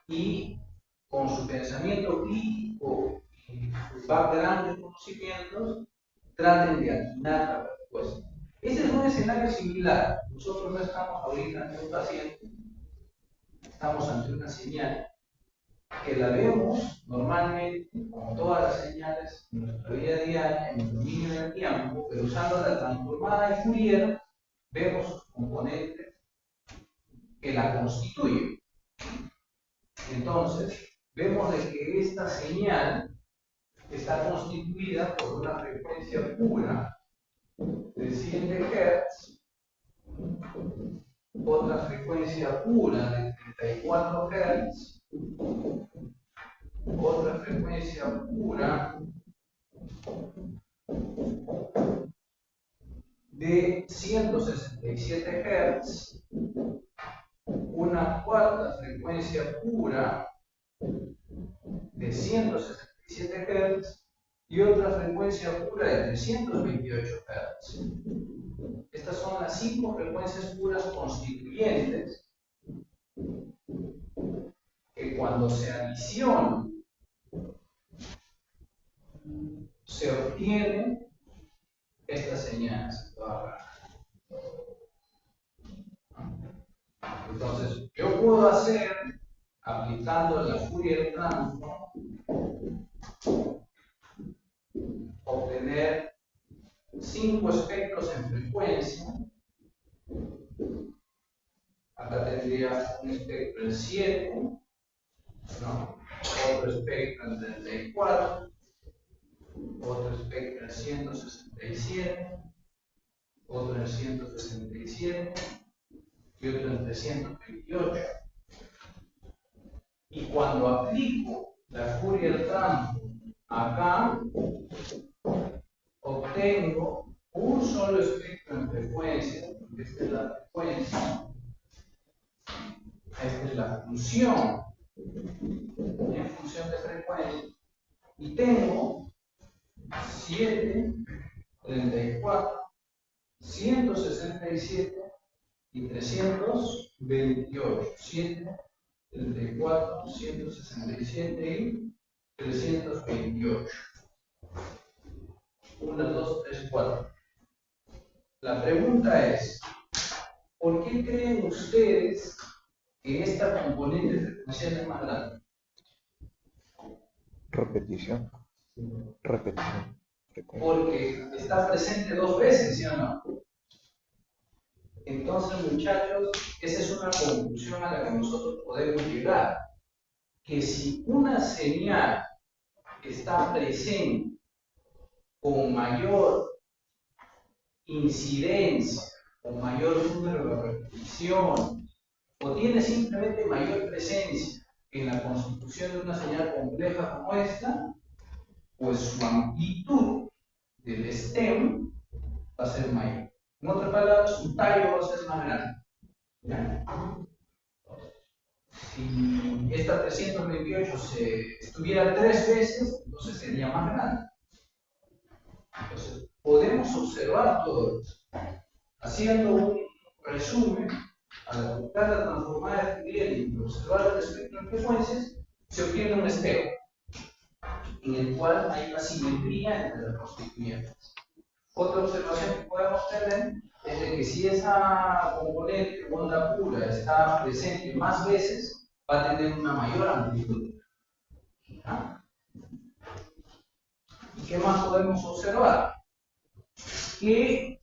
y con su pensamiento crítico y sus background de conocimientos traten de atinar la respuesta. Ese es un escenario similar. Nosotros no estamos ahorita ante un paciente, estamos ante una señal que la vemos normalmente, como todas las señales, en nuestra vida diaria, en el dominio del tiempo, pero usando la transformada de Fourier, vemos componentes que la constituyen. Entonces, vemos de que esta señal está constituida por una frecuencia pura de 7 Hz, otra frecuencia pura de 34 Hz, otra frecuencia pura de 167 Hz, una cuarta frecuencia pura de 167 Hz y otra frecuencia pura de 328 Hz. Estas son las 5 frecuencias puras constituyentes que cuando se adicionan se obtienen estas señales. Entonces, yo puedo hacer, aplicando la Fourier transform, obtener 5 espectros en frecuencia. Acá tendría un espectro en 7, ¿no? Otro espectro en 34, otro espectro en 167, otro en 167 y otro en 328. Y cuando aplico la Fourier transform acá, obtengo un solo espectro en frecuencia, porque esta es la frecuencia, esta es la función en función de frecuencia, y tengo 7, 34, 167 y 328. 7, 34, 167 y 328. 1, 2, 3, 4. La pregunta es, ¿por qué creen ustedes que esta componente frecuencial es más grande? Repetición. Repetición. Frecuencia. Porque está presente dos veces, ¿sí o no? Entonces, muchachos, esa es una conclusión a la que nosotros podemos llegar. Que si una señal está presente con mayor incidencia, con mayor número de repeticiones, o tiene simplemente mayor presencia en la constitución de una señal compleja como esta, pues su amplitud del stem va a ser mayor. En otras palabras, su tallo va a ser más grande. ¿Ya? Si esta 328 estuviera 3 veces, entonces sería más grande. Entonces, podemos observar todo esto. Haciendo un resumen, al buscar la transformada de Fourier y observar el espectro de frecuencias, se obtiene un espejo en el cual hay una simetría entre las constituyentes. Otra observación que podemos tener es de que si esa componente onda pura está presente más veces, va a tener una mayor amplitud. ¿Ah? ¿Y qué más podemos observar? Que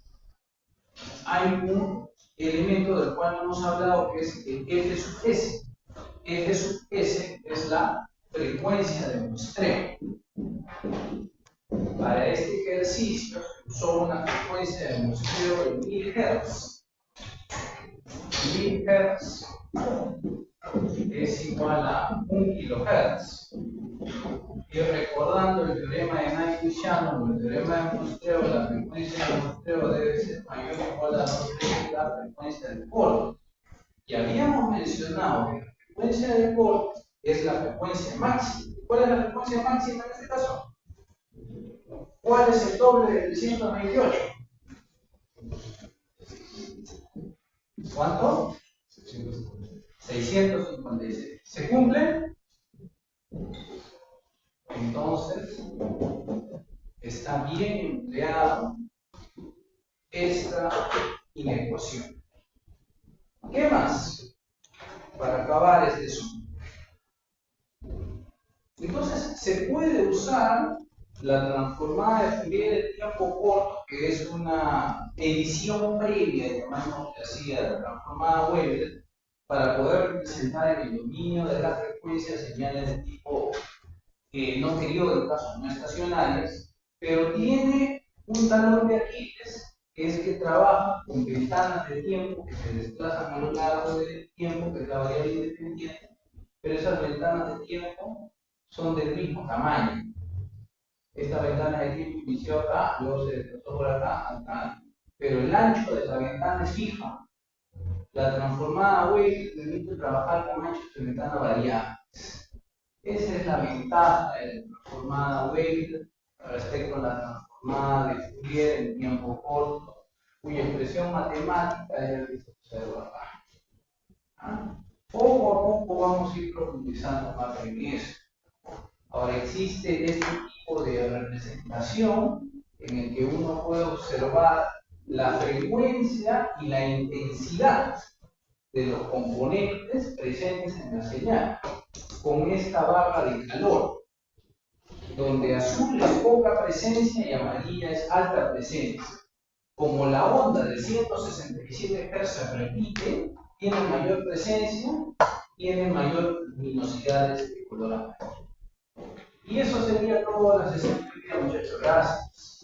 hay un elemento del cual no hemos hablado, que es el F sub S. F sub S es la frecuencia de muestreo. Para este ejercicio se usó una frecuencia de muestreo de 1000 Hz. 1000 Hz es igual a 1 kHz. Y recordando el teorema de Knight-Shannon, el teorema de muestreo, la frecuencia de muestreo debe ser mayor o igual a 2 veces la frecuencia del corte. Y habíamos mencionado que la frecuencia del corte es la frecuencia máxima. ¿Cuál es la frecuencia máxima en este caso? ¿Cuál es el doble de 328? ¿Cuánto? 656. ¿Se cumple? Entonces, está bien empleado esta inecuación. ¿Qué más? Para acabar este asunto. Entonces, se puede usar la transformada de Fourier de tiempo corto, que es una edición previa, llamámosle así, a la transformada Webber, para poder representar en el dominio de la frecuencia señales de tipo no periódicas o no estacionarias, pero tiene un talón de Aquiles, que es que trabaja con ventanas de tiempo que se desplazan a lo largo del tiempo, que es la variable independiente, pero esas ventanas de tiempo son del mismo tamaño. Esta ventana de tiempo inició acá, luego se desplazó por acá, acá, pero el ancho de la ventana es fija. La transformada Wave permite trabajar con anchos de ventana variables. Esa es la ventaja de la transformada Wave respecto a la transformada de Fourier en tiempo corto, cuya expresión matemática es la que se observa acá. ¿Ah? Poco a poco vamos a ir profundizando más en eso. Ahora, existe este tipo de representación en el que uno puede observar la frecuencia y la intensidad de los componentes presentes en la señal, con esta barra de calor, donde azul es poca presencia y amarilla es alta presencia. Como la onda de 167 Hz se repite, tiene mayor presencia, tiene mayor luminosidades de color amarillo. Y eso sería toda la sesión de hoy día, muchachos. Gracias.